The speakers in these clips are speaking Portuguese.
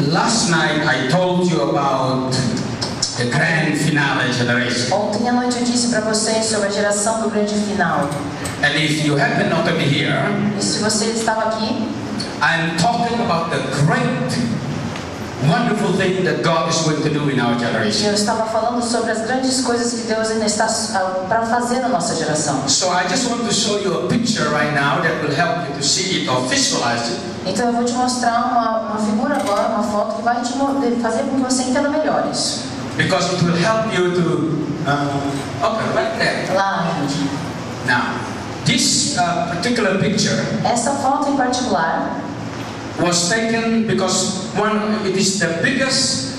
Last night I told you about the grand finale generation. Ontem à noite eu disse para vocês sobre a geração do grande final. And if you happen not to be here, E se você estava aqui, I'm talking about the great, wonderful thing that God is going to do in our generation. eu estava falando sobre as grandes coisas que Deus ainda está para fazer na nossa geração. So I just want to show you a picture right now that will help you to see it or visualize it. Então eu vou te mostrar uma figura agora, uma foto que vai te fazer com que você entenda melhor isso. Because it will help you to, okay, right there. Lá, gente. Now, this particular picture Essa foto em particular was taken because it is the biggest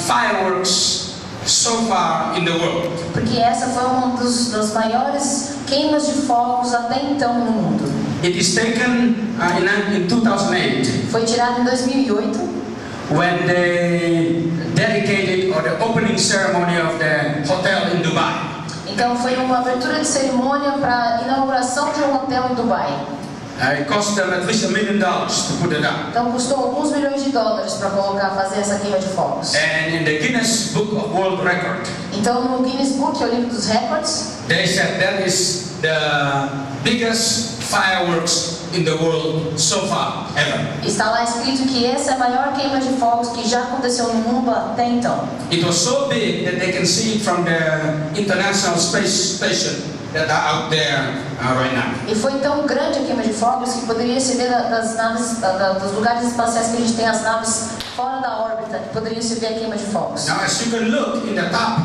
fireworks so far in the world. porque essa foi uma das maiores queimas de fogos até então no mundo. It is taken in 2008 Foi tirado em 2008, when they dedicated or the opening ceremony of the hotel in Dubai. então foi uma abertura de cerimônia para a inauguração de um hotel em Dubai. It cost them at least $1 million to put it up. Então custou alguns milhões de dólares para fazer essa queima de fogos. And in the Guinness Book of World Record, Então no Guinness Book, é o livro dos recordes, they said that is the biggest fireworks in the world so far ever. está lá escrito que essa é a maior queima de fogos que já aconteceu no mundo até então. It was so big that they can see it from the International Space Station that are out there right now. E foi tão grande a queima de fogos que poderia se ver das naves, dos lugares espaciais que a gente tem as naves fora da órbita, que poderiam se ver a queima de fogos. Now, as you can look in the top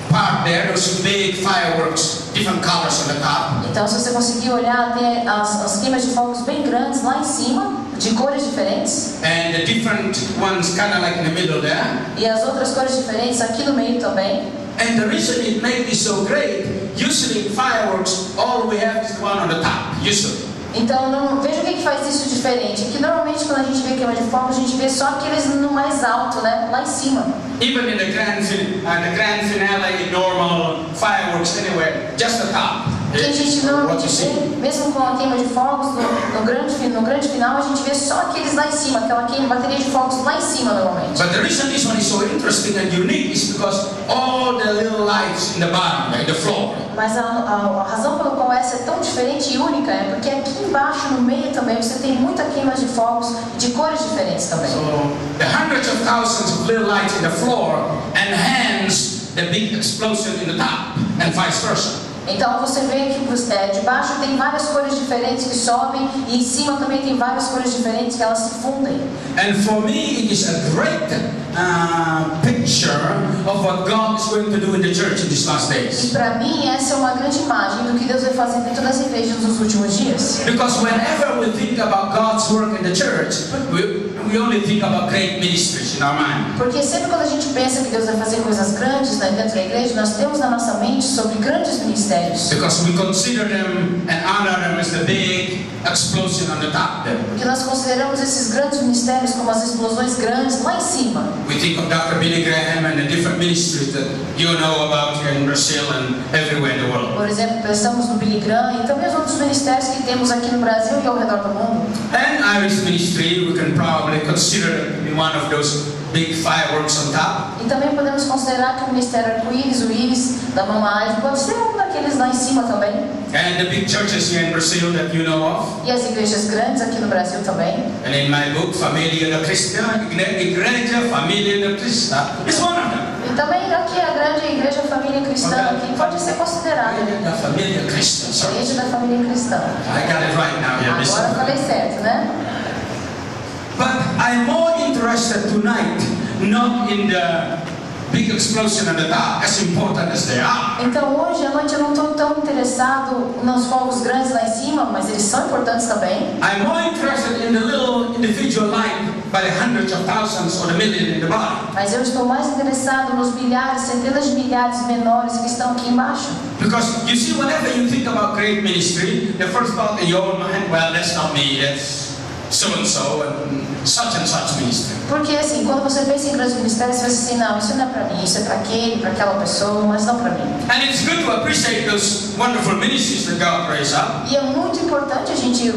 part there, those big fireworks, different colors on the top. Então, se você conseguir olhar, tem as queimas de fogos bem grandes lá em cima, de cores diferentes, And the different ones kind of like in the middle there. e as outras cores diferentes aqui no meio também. And the reason it made it so great, usually fireworks, all we have is the one on the top, usually. Então, veja o que faz isso diferente. Que normalmente quando a gente vê queima de fogos, a gente vê só aqueles no mais alto, né? Lá em cima. Even in the grand finale, in normal fireworks anywhere, just the top. Que a gente What normalmente you see. vê, mesmo com a queima de fogos, no grande final, a gente vê só aqueles lá em cima, aquela bateria de fogos lá em cima normalmente. But the reason this one is so interesting and unique is because all the little lights in the bottom, in the floor. Mas a razão pela qual essa é tão diferente e única é porque aqui embaixo, no meio também, você tem muita queima de fogos de cores diferentes também. So the hundreds of thousands of little lights in the floor enhance the big explosion in the top, and vice versa. Então você vê que de baixo tem várias cores diferentes que sobem e em cima também tem várias cores diferentes que elas se fundem. And for me, it is a great picture of what God is going to do in the church in these last E days. para mim essa é uma grande imagem do que Deus vai fazer dentro das igrejas nos últimos dias. Because whenever we think about God's work in the church, we only think about great ministries in our mind. Porque sempre quando a gente pensa que Deus vai fazer coisas grandes dentro da igreja, nós temos na nossa mente sobre grandes ministérios. Because we consider them and honor them as the big explosion on the top there. Porque nós consideramos esses grandes ministérios como as explosões grandes lá em cima. We think of Dr. Billy Graham and the different ministries that you know about here in Brazil and everywhere in the world. Por exemplo, pensamos no Billy Graham e também os outros ministérios que temos aqui no Brasil e ao redor do mundo. And Irish ministry, we can probably consider to be one of those big fireworks on top. E também podemos considerar que o Ministério Arco-Íris, o Íris da Mama Ivy, pode ser um daqueles lá em cima também. And the big churches here in Brazil that you know of. E as igrejas grandes aqui no Brasil também. And in my book, Família da Cristã, Igreja Família da Cristã, is one of them. E também aqui a grande Igreja Família Cristã, que pode ser considerada. Igreja da Família Cristã, sorry. Igreja da Família Cristã. I got it right now, yeah, Agora eu falei certo, né? But I'm more interested tonight, not in the big explosion at the top, as important as they are. Então hoje à noite eu não estou tão interessado nos fogos grandes lá em cima, mas eles são importantes também. I'm more interested in the little individual light by the hundreds of thousands or the million in the bottom. Mas eu estou mais interessado nos milhares, centenas de milhares menores que estão aqui embaixo. Because you see, whenever you think about great ministry, the first thought in your mind, well, that's not me, that's so and such ministry. Porque assim, quando você pensa em grandes ministérios, você pensa assim, não, isso não é para mim, isso é para aquele, para aquela pessoa, mas não para mim. And it's good to appreciate those wonderful ministries that God raised up. E é muito importante a gente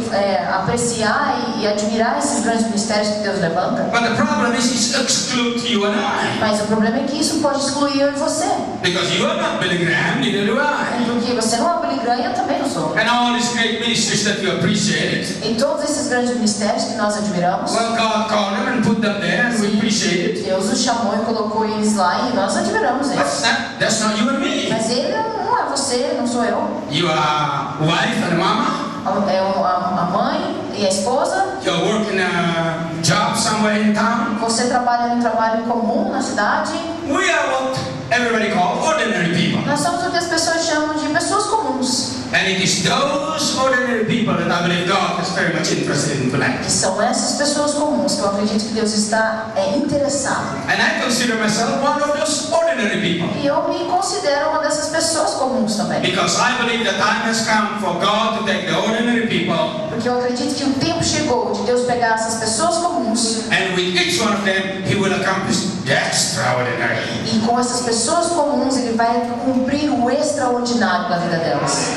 apreciar e admirar esses grandes ministérios que Deus levanta. But the problem is it excludes you and I. Mas o problema é que isso pode excluir eu e você. Because you are not Billy Graham, neither do I. Porque você não é Billy Graham e eu também não sou. And all these great ministries that you appreciated. E todos esses grandes ministérios que nós admiramos. Well, God called them and put them there, and we appreciate it. Deus os chamou e colocou eles lá e nós admiramos eles. That's not you and me. Mas ele não é você, não sou eu. You are wife and mama. É a mãe e a esposa. You're working a job somewhere in town. Você trabalha em um trabalho comum na cidade. We are what everybody calls ordinary people. Nós somos o que as pessoas chamam de pessoas comuns. And it is those ordinary people that I believe God is very much interested in tonight. Que são essas pessoas comuns que eu acredito que Deus está interessado. And I consider myself one of those ordinary people. E eu me considero uma dessas pessoas comuns também. Because I believe the time has come for God to take the ordinary people. Porque eu acredito que o tempo chegou de Deus pegar essas pessoas comuns. And with each one of them, He will accomplish the extraordinary. E com essas pessoas comuns ele vai cumprir o extraordinário na vida delas.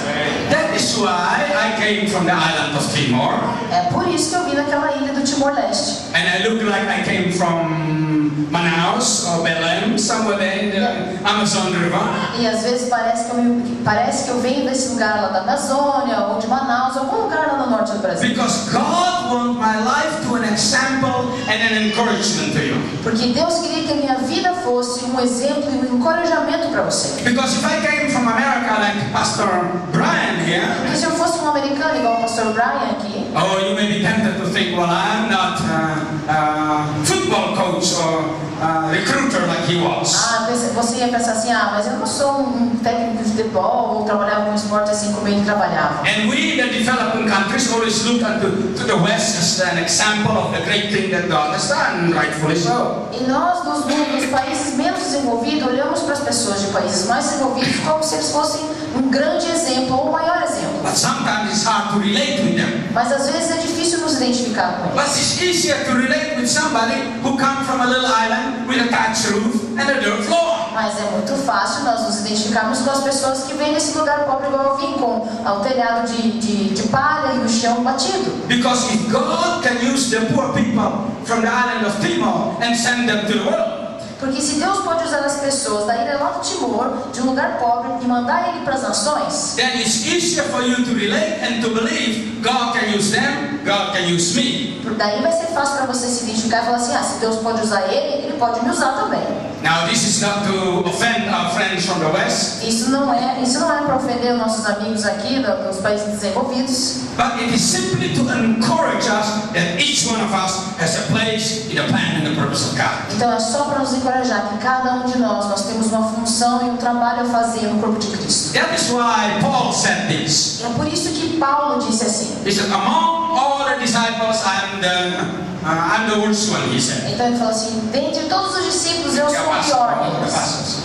That is why I came from the island of Timor. É por isso que eu vim naquela ilha do Timor-Leste. And I look like I came from Manaus or Belém, somewhere there in the Amazon River. E às vezes parece que eu venho desse lugar lá da Amazônia ou de Manaus, algum lugar lá no norte do Brasil. Because God wants my life to an example and an encouragement to you. Porque Deus queria que a minha vida fosse um exemplo e um encorajamento para você. Because if I came from America like Pastor Brian here, Porque se eu fosse um americano igual o pastor Brian aqui, oh, you may be tempted to think, well, I'm not a football coach or recruiter like he was. você ia pensar assim, mas eu não sou um técnico de futebol ou trabalhava com esporte assim como ele trabalhava. And we, the developing countries, always look to the West as an example of the great thing that God has done, rightfully so. E nós, dos países menos desenvolvidos, olhamos para as pessoas de países mais desenvolvidos como se eles fossem um grande exemplo ou o maior exemplo. But sometimes it's hard to relate with them. Mas às vezes é difícil nos identificar com But eles. it's easier to relate with somebody who comes from a little island with a thatched roof and a dirt floor. Mas é muito fácil nós nos identificarmos com as pessoas que vêm desse lugar pobre igual eu vim, com o telhado de palha e o chão batido. Because if God can use the poor people from the island of Timor and send them to the world, Porque se Deus pode usar as pessoas da ilha lá do Timor, de um lugar pobre, e mandar ele para as nações, then it's easier for you to relate and to believe God can use them, God can use me. daí vai ser fácil para você se identificar e falar assim, se Deus pode usar ele, ele pode me usar também. Now this is not to offend our friends from the West, Isso não é para ofender os nossos amigos aqui dos países desenvolvidos, but it is simply to encourage us that each one of us has a place in the plan and the purpose of God. então é só para nos encorajar que cada um de nós temos uma função e um trabalho a fazer no corpo de Cristo. That is why Paul said this. É por isso que Paulo disse assim. He said, among all the disciples, I'm the worst one, he said. Então ele falou assim, dentre todos os discípulos eu sou o pior deles.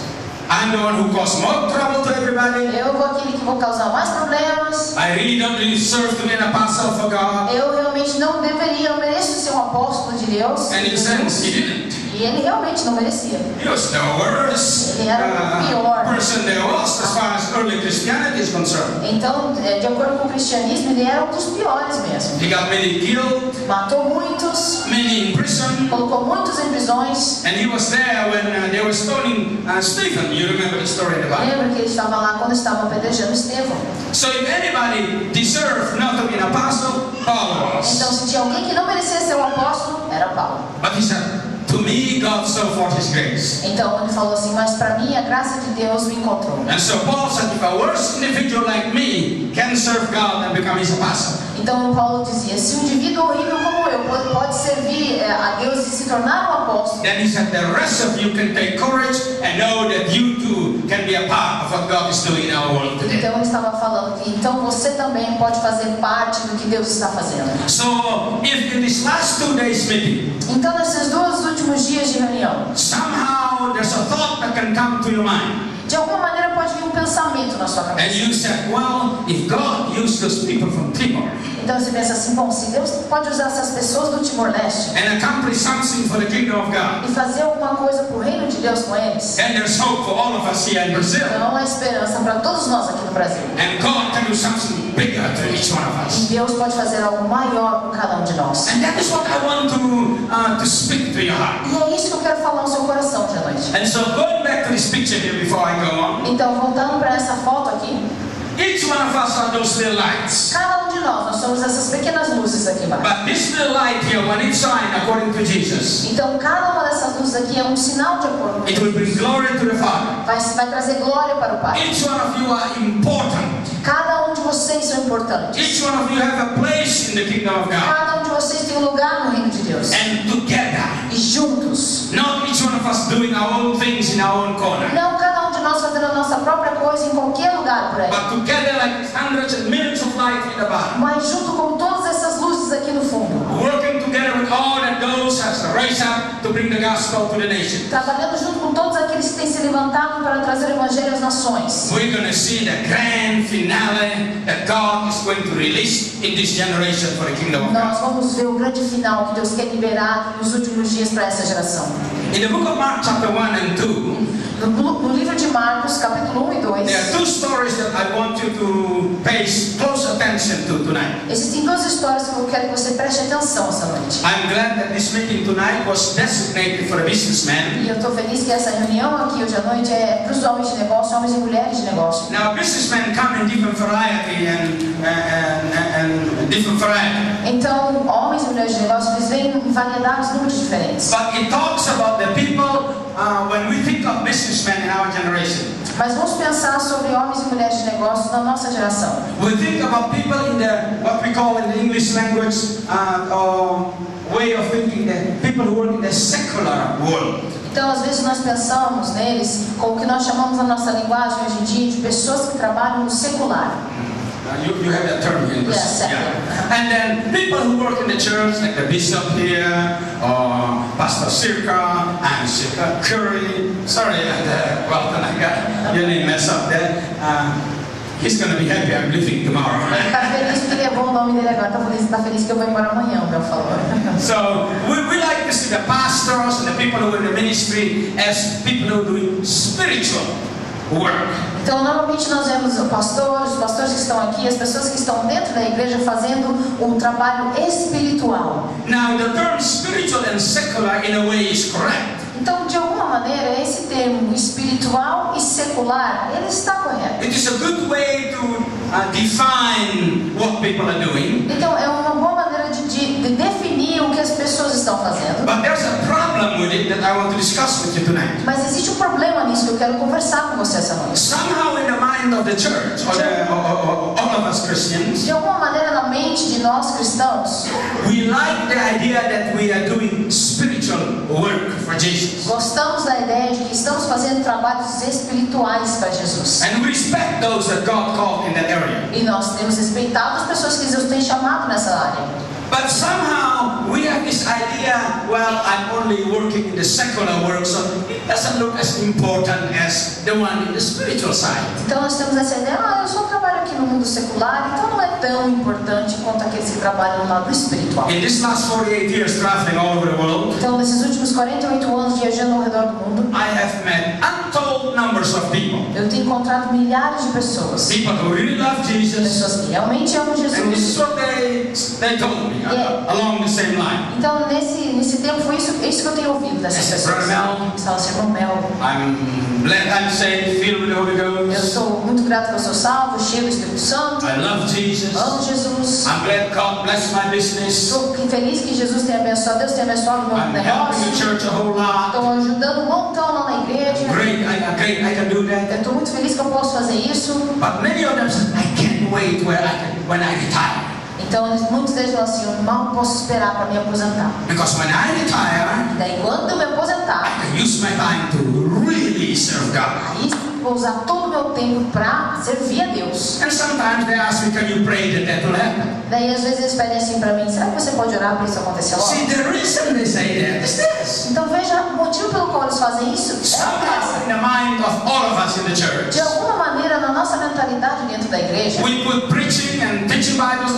I'm the one who caused more trouble to everybody. Eu vou aquele que vou causar mais problemas. I really don't deserve to be an apostle for God. Eu realmente não mereço ser um apóstolo de Deus. And in a sense, he didn't. E ele realmente não merecia. He was the worst Ele era o pior. person there was as far as early Christianity is concerned. Então, de acordo com o cristianismo, ele era um dos piores mesmo. He got many killed, Matou muitos, many in prison, colocou muitos em prisões. and he was there when they were stoning Stephen. You remember the story in the Bible? Lembra que ele estava lá quando estavam apedrejando Estevão. So if anybody deserved not to be an apostle, Paul was. Então, se tinha alguém que não merecia ser um apóstolo, era Paulo. But he said, to me, God so forth His grace. Então ele falou assim, mas para mim a graça de Deus me encontrou. And so Paul said, if a worse individual like me can serve God and become His apostle, Então Paulo dizia, se um indivíduo horrível como eu pode servir a Deus e se tornar um apóstolo, then he said, the rest of you can take courage and know that you too can be a part of what God is doing in our world today. então ele estava falando que então você também pode fazer parte do que Deus está fazendo. So if in this last 2 days meeting, Então nesses 2 últimos dias de reunião, somehow there's a thought that can come to your mind. De alguma maneira pode vir um pensamento na sua And cabeça. you said, well, if God used those people from Timor Então você pensa assim, bom, se Deus pode usar essas pessoas do Timor-Leste and accomplish something for the kingdom of God, e fazer alguma coisa para o reino de Deus com eles, then there's hope for all of us here in Brazil. então há esperança para todos nós aqui no Brasil. And God can do something bigger to each one of E us. Deus pode fazer algo maior com cada um de nós. And that is what I want to speak to your heart. E é isso que eu quero falar no seu coração hoje à noite. And so going back to this picture here before I go on, Então, voltando para essa foto aqui, each one of us are those little lights. cada um de nós somos essas pequenas luzes aqui embaixo. But this little light here, when it shines according to Jesus, Então, cada uma dessas luzes aqui é um sinal de acordo com it will bring Jesus. glory to the Father. Vai trazer glória para o Pai. Each one of you are important. Cada um de vocês são importantes. Each one of you have a place in the kingdom of God. Cada um de vocês tem um lugar no reino de Deus. And together, E juntos. not each one of us doing our own things in our own corner, Não cada um de nós fazendo a nossa própria coisa em qualquer lugar por aí. but together like hundreds and millions of lights in the bottom, Mas junto com todas essas luzes aqui no fundo. working together with all that goes as a raise up to bring the gospel to the nation. Trabalhando junto com todos aqueles que têm se levantado para trazer o evangelho às nações. We're going to see the grand finale that God is going to release in this generation for the kingdom of God. Nós vamos ver o grande final que Deus quer liberar nos últimos dias para essa geração. In the book of Mark chapter 1 and 2, No livro de Marcos, capítulo 1 e 2, there are two stories that I want you to pay close attention to tonight. existem duas histórias que eu quero que você preste atenção essa noite. I'm glad that this meeting tonight was designated for a businessman. E eu estou feliz que essa reunião aqui hoje à noite é para os homens de negócio, homens e mulheres de negócio. Now, businessmen come in different variety and different variety. Então, homens e mulheres de negócio, eles vêm em variedades, números diferentes. But it talks about the people when we think of businessmen in our generation. Mas vamos pensar sobre homens e mulheres de negócio na nossa geração. We think about people in the what we call in the English language way of thinking, the people who work in the secular world. Então, às vezes nós pensamos neles com o que nós chamamos na nossa linguagem hoje em dia de pessoas que trabalham no secular. You have that term here. Yes, secular. And then people who work in the church, like the bishop here, or Pastor Sirka, and Sirka Curry. Sorry, well, I got your name messed up there. He's going to be happy I'm leaving tomorrow. Está feliz porque ele levou o nome dele agora. Está feliz que eu vou embora amanhã, o meu falou. So we like to see the pastors and the people who are in the ministry as people who are doing spiritual work. Então, normalmente nós vemos os pastores que estão aqui, as pessoas que estão dentro da igreja fazendo um trabalho espiritual. Now, the term spiritual and secular in a way is correct. Então, de alguma maneira, esse termo espiritual e secular, ele está correto. It is a good way to define what people are doing. Então, é uma boa maneira de definir o que as pessoas estão fazendo. But there's a problem with it that I want to discuss with you tonight. Mas existe um problema nisso que eu quero conversar com você essa noite. Somehow in the mind of the church, or all of us Christians, De alguma maneira, na mente de nós cristãos, we like the idea that we are doing spiritual work for Jesus. gostamos da ideia de que estamos fazendo trabalhos espirituais para Jesus. And we respect those that God called in that area. E nós temos respeitado as pessoas que Deus tem chamado nessa área. But somehow we have this idea, well, I'm only working in the secular work, so it doesn't look as important as the one in the spiritual side. Então nós temos essa ideia, eu só trabalho aqui no mundo secular, então não é tão importante quanto aqueles que trabalham no lado espiritual. In this last 48 years traveling all over the world, Então nesses últimos 48 anos viajando ao redor do mundo, I have met untold numbers of people. eu tenho encontrado milhares de pessoas. People who really love Jesus, Pessoas que realmente amam and this is Jesus. what they told me along the same line. Então nesse tempo foi isso que eu tenho ouvido dessas Esse pessoas. Brother Mel. Fala assim, irmão Mel, I'm glad I'm saved, filled with the Holy eu Ghost. sou muito grato que eu sou salvo, cheio do Espírito Santo, I love Jesus. amo Jesus. I'm glad God blessed my business. Estou feliz que Jesus tenha abençoado, Deus tenha abençoado o meu I'm helping the negócio. church a whole lot. Estou ajudando um montão lá na igreja. Great, I can do that. Eu estou muito feliz que eu posso fazer isso. But many of them said, I can't wait when I retire. Então muitos deles falam assim, eu mal posso esperar para me aposentar. Because when I retire, Daí quando eu me aposentar, I can use my time to really serve God. aí vou usar todo o meu tempo para servir a Deus. And sometimes they ask me, can you pray that will happen? Daí às vezes eles pedem assim para mim, será que você pode orar para isso acontecer logo? See, the reason they say that is this. Então veja, o motivo pelo qual eles fazem isso é Somehow in the mind of all of us in the church, de alguma maneira na nossa mentalidade dentro da igreja, we put preaching and teaching Bibles,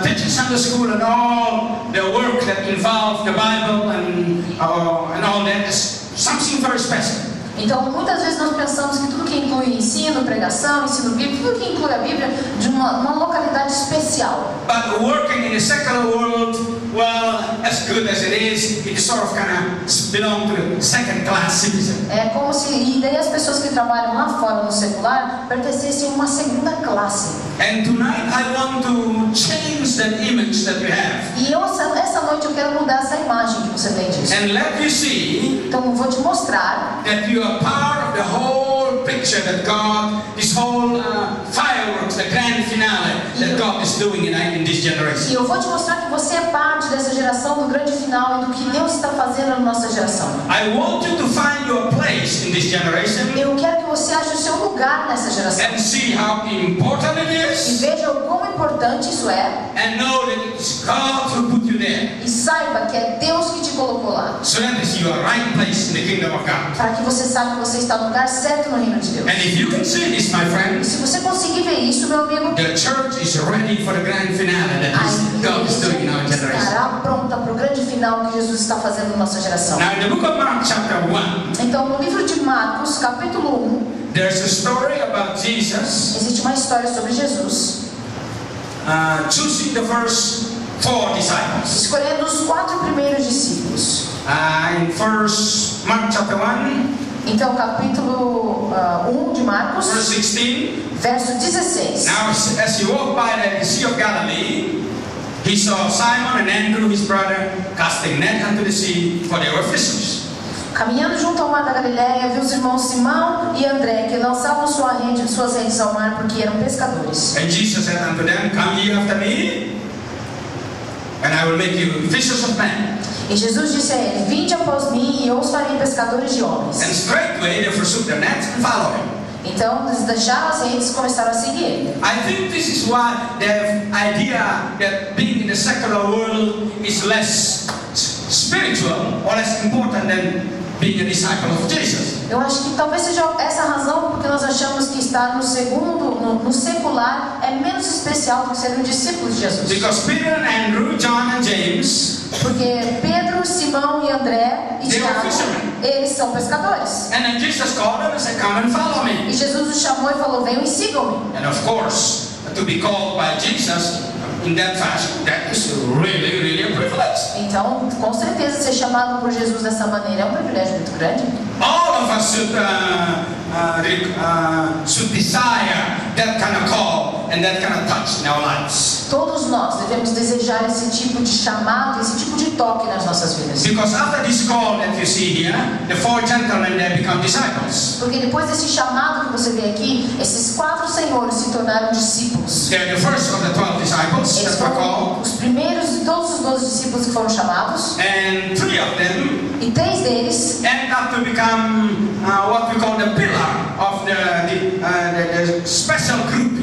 teaching Sunday school and all the work that involves the Bible and all that is something very special. então muitas vezes nós pensamos que tudo que inclui ensino, pregação, ensino bíblico, tudo que inclui a Bíblia de uma localidade especial. But working in the secular world, well, as good as it is, it sort of kind of belong to the second class citizen. É como se, e daí as pessoas que trabalham lá fora no secular pertencessem a uma segunda classe. And tonight I want to change that image that we have. E essa noite eu quero mudar essa imagem que você tem disso. And let you see Então eu vou te mostrar that you are part of the whole picture that God, this whole fireworks, the grand finale that God is doing in this generation. e eu vou te mostrar que você é parte dessa geração, do grande final e do que Deus está fazendo na nossa geração. I want you to find your place in this generation Eu quero que você ache o seu lugar nessa geração and see how important it e is veja o quão importante isso é and know that it's God who put you there. e saiba que é Deus que te colocou lá, So that is your right place in the kingdom of God. para que você saiba que você está no lugar certo no reino de Deus. And if you can see this, my E friends, se você conseguir ver isso, meu amigo, the church is ready for the grand finale that God is doing in our igreja generation. estará pronta para o grande final que Jesus está fazendo na nossa geração. Now in the book of Mark chapter 1, Então, no livro de Marcos, capítulo 1, there's a story about Jesus existe uma história sobre Jesus choosing the first 4 disciples. escolhendo os 4 primeiros discípulos. In first Mark chapter 1, Então, capítulo 1 de Marcos, verse 16. verso 16. Now as he walked by the Sea of Galilee, he saw Simon and Andrew his brother casting net into the sea, for they were fishers. Caminhando junto ao mar da Galileia, viu os irmãos Simão e André, que lançavam suas redes ao mar, porque eram pescadores. And Jesus said unto them, come ye after me, and I will make you fishers of men. E Jesus disse a eles, vinde após mim e eu os farei pescadores de homens. And straightway they forsook their nets and followed him. Então, eles deixaram as redes e começaram a seguir ele. I think this is why the idea that being in the secular world is less spiritual or less important than being a disciple of Jesus. Eu acho que talvez seja essa a razão porque nós achamos que estar no secular é menos especial do que ser um discípulo de Jesus. Because Peter and Andrew, John and James, Porque Pedro, Simão e André e They were Tiago, fishermen. eles são pescadores. and then Jesus called them and said, come and follow me. E Jesus os chamou e falou, venham e sigam-me. And of course, to be called by Jesus in that fashion, that is really, really a privilege. Então, com certeza, ser chamado por Jesus dessa maneira é um privilégio muito grande. All of us should desire that kind of call and that kind of touch in our lives. Todos nós devemos desejar esse tipo de chamado, esse tipo de toque nas nossas vidas. Because after this call that you see here, the 4 gentlemen, they become disciples. Porque depois desse chamado que você vê aqui, esses 4 senhores se tornaram discípulos. They're the first of the 12 disciples Eles that were foram called. os primeiros de todos os 12 discípulos que foram chamados. And 3 of them E 3 deles end up to become what we call the pillar of the special group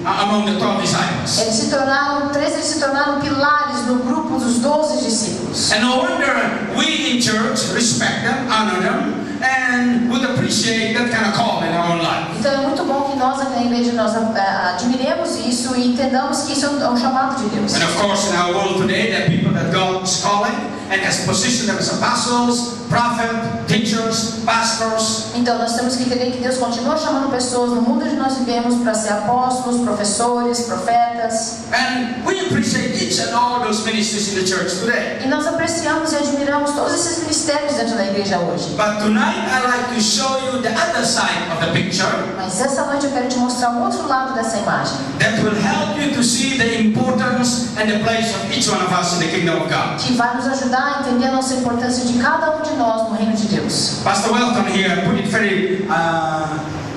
among the 12 disciples. Eles se tornaram pilares no grupo dos 12 discípulos. And no wonder we in church respect them, honor them, and would appreciate that kind of call in our own life. Então é muito bom que nós aqui na igreja nós admiremos isso e entendamos que isso é um chamado de Deus. And of course in our world today there are people that God is calling and has positioned them as apostles, prophets, teachers, pastors. Então nós temos que entender que Deus continua chamando pessoas no mundo onde nós vivemos para ser apóstolos, professores, profetas. And we appreciate each and all those ministries in the church today. E nós apreciamos e admiramos todos esses ministérios dentro da igreja hoje. But tonight I'd like to show you the other side of the picture Mas essa noite eu quero te mostrar o outro lado dessa imagem, that will help you to see the importance and the place of each one of us in the kingdom of God. que vai nos ajudar a entender a nossa importância de cada um de nós no reino de Deus. Pastor Welton here put it very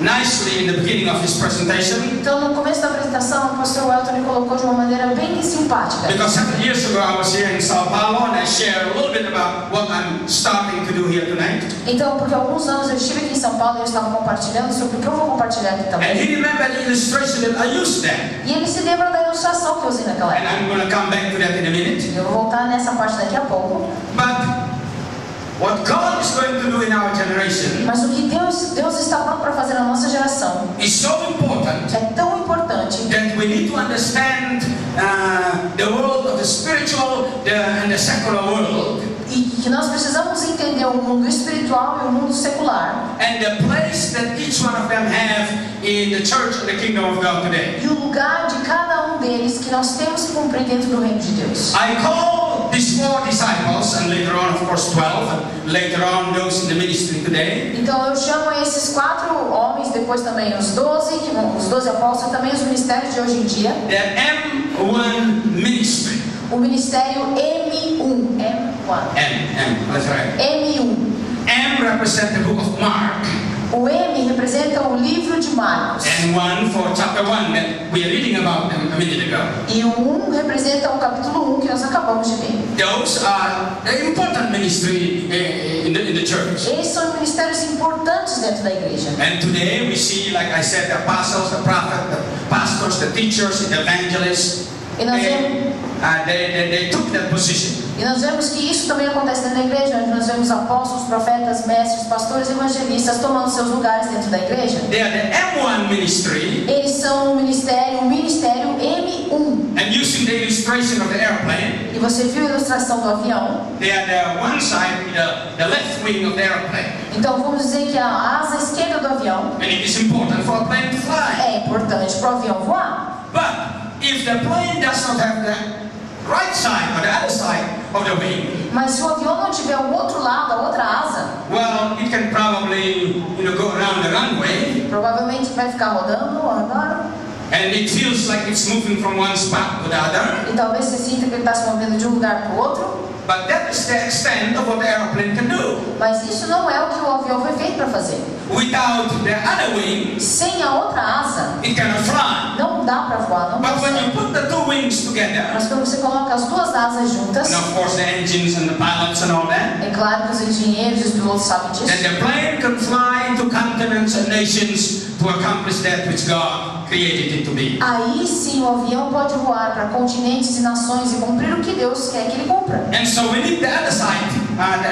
nicely in the beginning of his presentation. Então no começo da apresentação, o pastor Welton colocou de uma maneira bem simpática. Because 7 years ago I was here in Sao Paulo and I shared a little bit about what I'm starting to do here tonight. Então, porque há alguns anos eu estive aqui em São Paulo e eu estava compartilhando sobre o que eu vou compartilhar aqui And também. he remembered the illustration that I used then. E ele se lembra da ilustração que eu usei naquela And época. I'm going to come back to that in a minute. Eu vou voltar nessa parte daqui a pouco. But what God is going to do in our generation Mas o que Deus está pronto para fazer na nossa geração is so important é tão importante that we need to understand the world of the spiritual and the secular world, e que nós precisamos entender o mundo espiritual e o mundo secular and the place that each one of them have in the church of the kingdom of God today. e o lugar de cada um deles que nós temos que cumprir dentro do reino de Deus. I call these 4 disciples, and later on, of course, 12, and later on those in the ministry today. Então eu chamo esses 4 homens, depois também os 12, os 12 apóstolos, também os ministérios de hoje em dia. The M1 ministry. O ministério M1. That's right. M1. M represents the book of Mark, O M representa o livro de Marcos. and 1 for chapter 1 that we are reading about a minute ago. E o 1 representa o capítulo 1 que nós acabamos de ler. Those are the important ministry in the church. Eles são ministérios importantes dentro da igreja. And today we see, like I said, the apostles, the prophets, the pastors, the teachers, the evangelists. E nós vemos They took that position. E nós vemos que isso também acontece dentro da igreja, onde nós vemos apóstolos, profetas, mestres, pastores, evangelistas tomando seus lugares dentro da igreja. They are the M1 ministry. Eles são o ministério M1. And using the illustration of the airplane, E você viu a ilustração do avião? they are the one side, the left wing of the airplane. Então vamos dizer que a asa esquerda do avião And it is important for a plane to fly. é importante para o avião voar. But if the plane does not have the right side or the other side of the wing, Mas se o avião não tiver o outro lado, a outra asa, well, it can probably, go around the runway, provavelmente vai ficar rodando ao redor. and it feels like it's moving from one spot to the other. E talvez você sinta que ele está se movendo de um lugar para o outro. But that is the extent of what the airplane can do. Mas isso não é o que o avião foi feito para fazer. Without the other wing, Sem a outra asa, it cannot fly. não dá para voar, não But when you consegue. put the two wings together, Mas quando você coloca as duas asas juntas, and of course the engines and the pilots and all that, é claro que os engenheiros e os pilotos sabem then disso. the plane can fly to continents and nations to accomplish that which God created it to be. Aí sim o avião pode voar para continentes e nações e cumprir o que Deus quer que ele cumpra. And so we need the other side,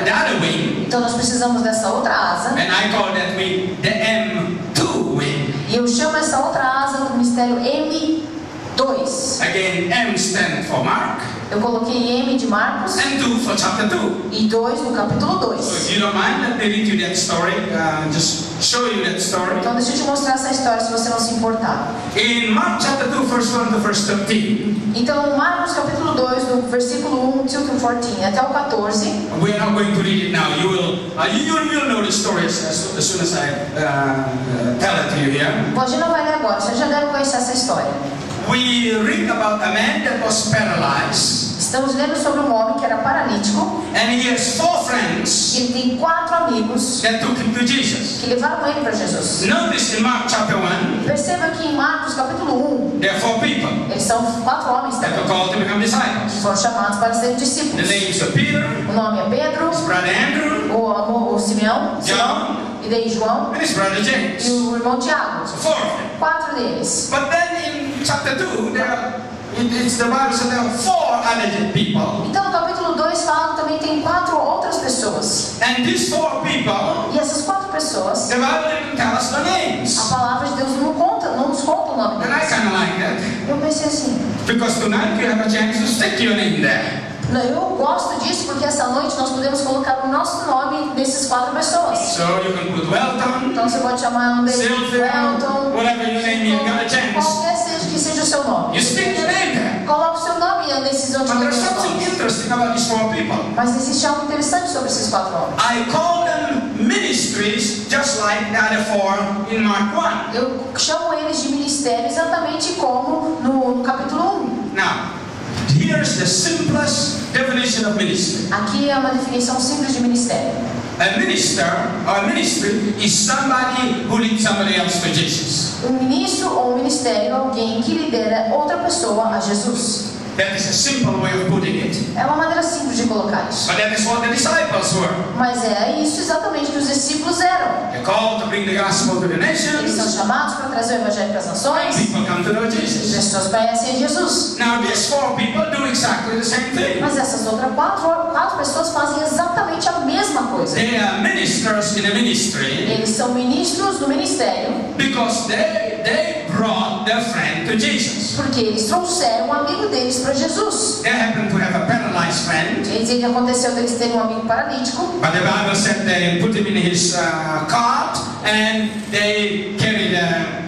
the other wing, Então nós precisamos dessa outra asa. and I call that wing the M2 wing. E eu chamo essa outra asa do ministério M2. Again, M stands for Mark, Eu coloquei M de Marcos and 2 for chapter 2. e 2 no capítulo So 2. if you don't mind, let me read you that story, just show you that story. Então deixa eu te mostrar essa história se você não se importar. In Mark chapter 2, verse 1 to verse 13, Então Marcos capítulo 2, do versículo 1 to 14 até o 14. we are not going to read it now. You will know the story as soon as I tell it to you here. Bom, a gente não vai ler agora, você já deve conhecer essa história. We read about a man that was paralyzed, Estamos lendo sobre um homem que era paralítico. and he has 4 friends E ele tem 4 amigos that took him to Jesus. que levaram ele para Jesus. Notice in Mark chapter 1, Perceba que em Marcos capítulo 1, there are 4 people eles são 4 homens that were também, called to become que disciples. foram chamados para serem The discípulos. names of Peter, O nome é Pedro, his brother Andrew, o Simeão, John, e daí João and his brother e James. o irmão Tiago. So 4 of them. 4 deles. But then in chapter 2, it's the Bible says there are 4 other people. Então no capítulo 2 fala que também tem 4 outras pessoas. And these 4 people, E essas 4 pessoas, the Bible didn't tell us the a names. palavra de Deus não nos conta o nome And I deles. kind of like that. Eu pensei assim, Because tonight you have a chance to stick your name there. não, eu gosto disso porque essa noite nós podemos colocar o nosso nome nesses 4 pessoas. So you can put Welton, Então você pode chamar um deles de Sylvia, Welton, whatever your name is, you got a chance. qualquer seja que seja o seu nome. You stick your name there. Coloque o seu nome nesses But there's outros something nomes. interesting about these 4 people. Mas existe algo interessante sobre esses 4 homens. I call them ministries just like the other 4 in Mark 1. Eu chamo eles de ministério exatamente como no capítulo 1. Now, here's the simplest definition of ministry. Aqui é uma definição simples de ministério. A minister or a ministry is somebody who leads somebody else to Jesus. Um ministro ou um ministério é alguém que lidera outra pessoa a Jesus. That is a simple way of putting it. É uma maneira simples de colocar isso. But that is what the disciples were. Mas é isso exatamente que os discípulos eram. They're called to bring the gospel to the Eles são nations. chamados para trazer o evangelho para as nações. People come to know E Jesus. pessoas conhecem Jesus. Now these 4 people do exactly the same thing. Mas essas outras quatro pessoas fazem exatamente a mesma coisa. They are ministers in a ministry Eles são ministros do ministério because they brought their friend to Jesus. porque eles trouxeram um amigo deles para Jesus. They happen to have a paralyzed friend, Quer dizer que aconteceu deles terem um amigo paralítico. but the Bible said they put him in his cart and they carried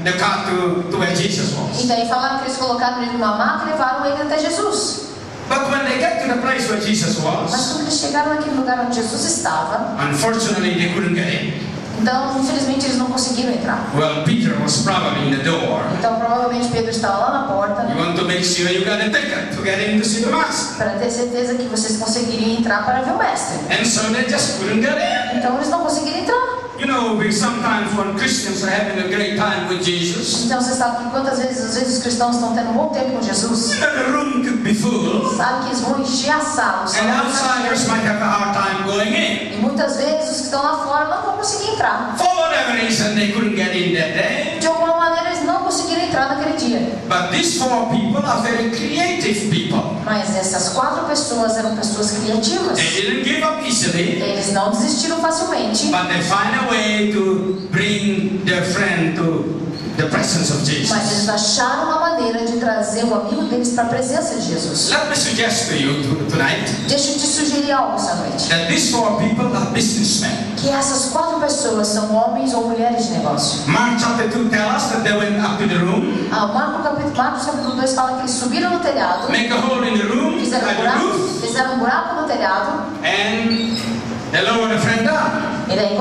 the cart to where Jesus E was. daí falaram que eles colocaram ele numa maca e levaram ele até Jesus. But when they get to the place where Jesus Mas was, quando eles chegaram naquele lugar onde Jesus estava, unfortunately they couldn't get in. então infelizmente eles não conseguiram entrar. Well, Peter was probably in the door. Então provavelmente Pedro estava lá na porta, You want to make sure you got a ticket to get in to see the master. para ter certeza que vocês conseguiriam entrar para ver o mestre. And so they just couldn't get in. Então eles não conseguiram entrar. You know, sometimes when Christians are having a great time with Jesus, Então você sabe que quantas vezes, às vezes os cristãos estão tendo um bom tempo com Jesus. the room could be full, Sabe que eles vão encher a sala. and outsiders might have a hard time going in. E muitas vezes os que estão lá fora não vão conseguir entrar. For whatever reason, they couldn't get in that day. De alguma maneira eles não conseguiram entrar naquele dia. But these 4 people are very creative people. Mas essas 4 pessoas eram pessoas criativas. They didn't give up easily, Eles não desistiram facilmente. but they find a way to bring their friend to the presence of Mas eles Jesus. acharam uma maneira de trazer o amigo deles para a presença de Jesus. Let me suggest to you tonight Deixa eu te sugerir algo essa noite. that these 4 people are businessmen. Que essas 4 pessoas são homens ou mulheres de negócio. Mark chapter 2 tells us that they went up to the room, Marcos capítulo 2 fala que eles subiram no telhado, make a hole in the room, fizeram at the roof, um buraco no telhado, and they lowered the friend down. e daí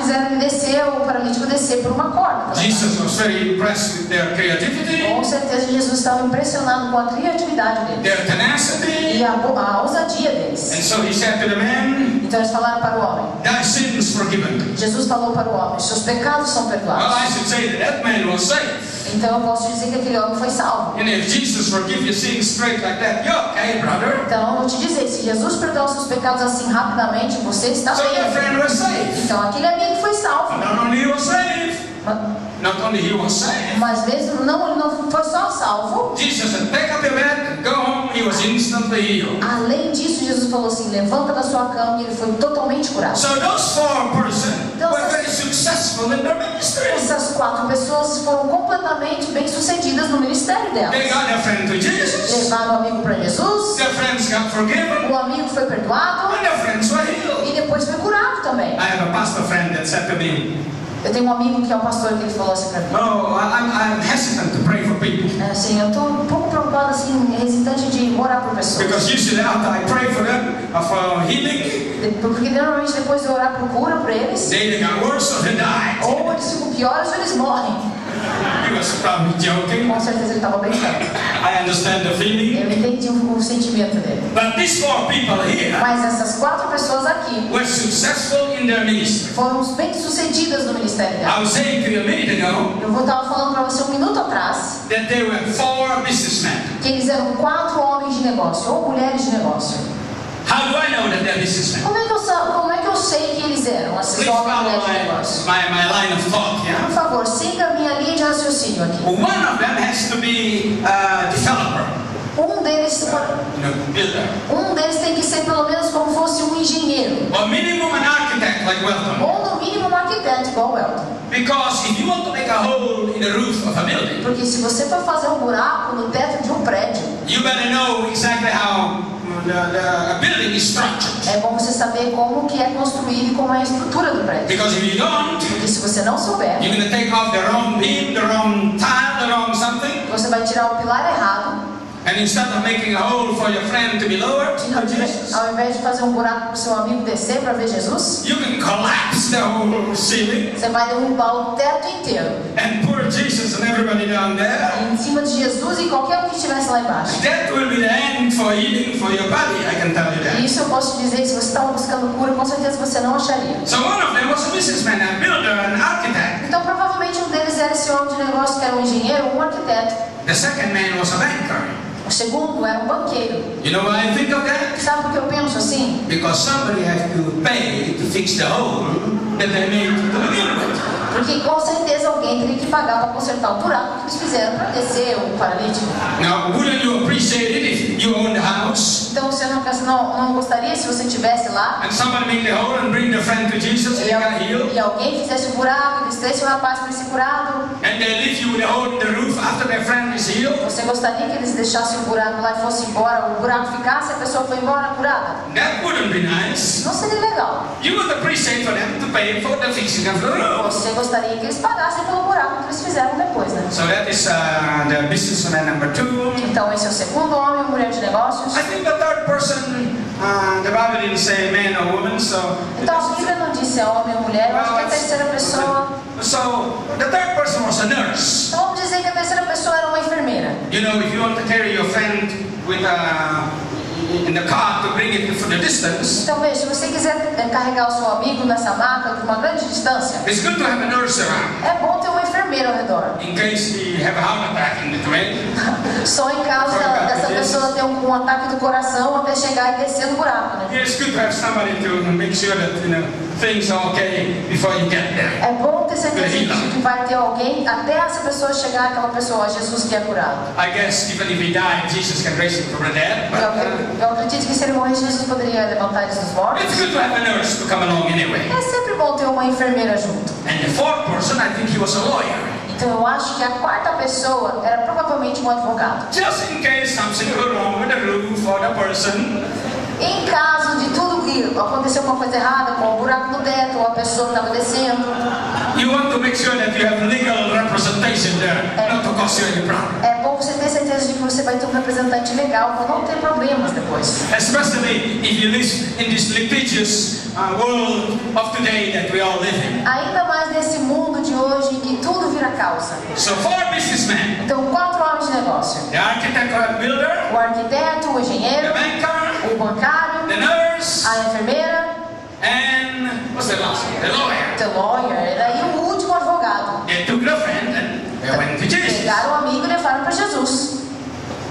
fizeram ele descer, o paralítico descer por uma corda. Jesus was very impressed with their creativity, Com certeza Jesus estava impressionado com a criatividade deles their tenacity, e a ousadia and deles. so he said to the man, Então eles falaram para o homem. thy sins forgiven. Jesus falou para o homem: seus pecados são Well, perdoados. I should say that man was saved. Então eu posso dizer que aquele homem foi salvo. And if Jesus forgive your sins straight like that, you're okay, brother. Então eu vou te dizer, se Jesus perdoa os seus pecados assim rapidamente, você está So your bem. friend was saved. Então aquele amigo foi salvo. Not only he was saved, Mas mesmo não, ele não foi só salvo. Jesus said, take up your bed, go home. He was instantly healed. Além disso, Jesus falou assim: levanta da sua cama, e ele foi totalmente curado. So those 4 persons were very successful in their ministry. Essas 4 pessoas foram completamente bem sucedidas no ministério delas. They got their friend to Jesus. Levaram o amigo para Jesus, Their friends got forgiven, o amigo foi perdoado and their friends were healed. e depois foi curado também. I have a pastor friend that said to me, Eu tenho um amigo que é um pastor que ele falou assim para mim: oh, I'm hesitant to pray for people. assim, eu estou um pouco preocupado, assim, hesitante de orar por pessoas. Because usually after I pray for them for healing, Porque normalmente depois de orar por cura para eles, they either got worse or they died. ou eles ficam piores ou eles morrem. He was probably joking. Com certeza ele estava brincando. I understand the feeling. Eu entendi o sentimento dele. But these 4 people here Mas essas 4 pessoas aqui were successful in their ministry. foram bem sucedidas no ministério I dela. was saying to you a minute ago Eu estava falando para você um minuto atrás that they were 4 businessmen. que eles eram 4 homens de negócio ou mulheres de negócio. How do I know that they're businessmen? Como é que eu sei que eles eram esses Please homens e follow mulheres de negócio? my line of thought, Por yeah? favor, siga a minha linha de raciocínio aqui. One of them has to be a developer, Um deles tem que ser pelo menos como fosse um engenheiro, or minimum an architect like Welton. ou no mínimo um arquiteto igual o Elton. Because if you want to make a hole in the roof of a building, Porque se você for fazer um buraco no teto de um prédio, you better know exactly how the building is structured. é bom você saber como que é construído e como é a estrutura do prédio. Because if you don't, Porque se você não souber, you're going to take off the wrong beam, the wrong tile, the wrong something, você vai tirar o pilar errado and And instead of making a hole for your friend to be lowered to Jesus, Ao invés de fazer um buraco para o seu amigo descer para ver Jesus, you can collapse the whole ceiling você vai derrubar o teto inteiro. and pour Jesus and everybody down there. Em cima de Jesus e qualquer um que estivesse lá embaixo. That will be the end for healing for your body, I can tell you E that. isso eu posso te dizer, se você estava buscando cura, com certeza você não acharia. So one of them was a businessman, a builder, an architect. Então provavelmente um deles era esse homem de negócio que era um engenheiro, um arquiteto. The second man was a banker. O segundo era um banqueiro. You know why I think of that? Sabe por que eu penso assim? Because somebody has to pay to fix the hole that they made to begin with. Porque com certeza alguém teria que pagar para consertar o buraco que eles fizeram para descer o paralítico. Now, wouldn't you appreciate it if you owned the house Então você não gostaria se você estivesse lá and somebody made the hole and bring the friend to Jesus and he got healed? e alguém fizesse o buraco, eles desse o rapaz para ser curado? And they leave you with a hole in the roof after their friend is healed? Você gostaria que eles deixassem o buraco lá e fossem embora, o buraco ficasse e a pessoa foi embora curada? That wouldn't be nice. Não seria legal. You would appreciate for them to pay for the fixing of the roof. Você gostaria que eles pagassem pelo buraco que eles fizeram depois, né? So that is the businessman number 2. Então esse é o segundo homem, ou mulher de negócios. I think the third person, the Bible didn't say man or woman, so. Então a Bíblia não disse homem ou mulher, eu acho que a terceira pessoa. So the third person was a nurse. Então vamos dizer que a terceira pessoa era uma enfermeira. You know, if you want to carry your friend with in the car to bring it for the distance, Então veja, se você quiser carregar o seu amigo nessa maca de uma grande distância, it's good to have a nurse around é bom ter uma enfermeira ao redor. in case he have a heart attack in between. Só em caso dessa pessoa ter um ataque do coração até chegar e descer no buraco, né? It's good to have somebody to make sure that things are okay before you get there. É bom ter certeza de que vai ter alguém até essa pessoa chegar, aquela pessoa, Jesus que é curado. I guess even if he died, Jesus can raise him from the dead. But Eu acredito que se ele morresse, Jesus poderia levantar eles dos mortos. it's good to have a nurse to come along anyway. É sempre bom ter uma enfermeira junto. And the fourth person, I think he was a lawyer. Então eu acho que a quarta pessoa era provavelmente um advogado. Just in case something go wrong with the roof or the person, Em caso de tudo que aconteceu alguma coisa errada, com o buraco no teto, ou a pessoa estava descendo, you want to make sure that you have legal representation there, not to cause you any problem. é bom você ter certeza de que você vai ter um representante legal para não ter problemas depois. Especially if you live in this litigious world of today that we all live in. Ainda mais nesse mundo de hoje em que tudo vira causa. So 4 businessmen, Então, 4 homens de negócio: the architect or builder, o arquiteto, o the engenheiro, banker, o bancário, the nurse, a enfermeira, and what's the last one? The lawyer. o lawyer, e o último advogado. They took their friend and they went to Jesus. Pegaram o amigo e levaram para Jesus.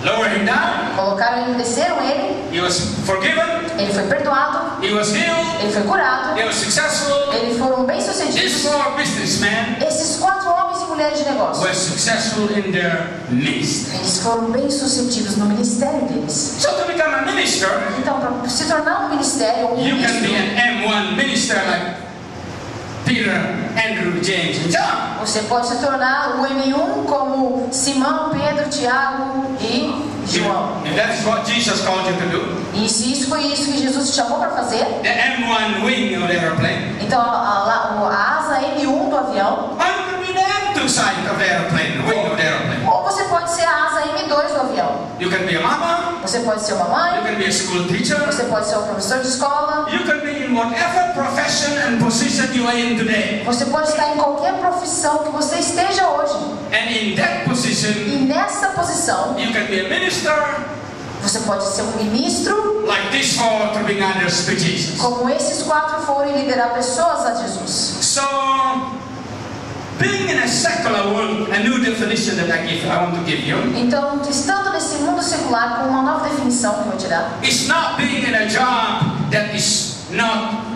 Lowered him down. Colocaram ele, desceram ele, He was forgiven. ele foi perdoado, He was healed. ele foi curado, They were successful. eles foram These bem-sucedidos. 4 businessmen Esses 4 homens e mulheres de negócio, were successful in their ministry. eles foram bem-sucedidos no ministério deles. So to become a minister, Então, para se tornar um ministério, um you can be ministro, an M1 minister like Peter, Andrew, James, and John. você pode se tornar o M1 como Simão, Pedro, Tiago e João. If that's what Jesus called you to do, E se isso foi isso que Jesus te chamou para fazer, the M1 wing of the airplane, então a asa M1 do avião, or you can be the M2 side of the airplane, wing of the airplane. ou você pode ser a asa M2 do avião. You can be a mama, Você pode ser uma you mãe, can be a school teacher, você pode ser um professor de escola, you can be in whatever profession and position you are in today. você pode estar em qualquer profissão que você esteja hoje. And in that position, E nessa posição, you can be a minister, você pode ser um ministro, like these 4 to bring others to Jesus. como esses 4 foram e liderar pessoas a Jesus. So, being in a secular world, a new definition that I want to give you, Então, estando nesse mundo secular, com uma nova definição que eu vou tirar, is not being in a job that is not.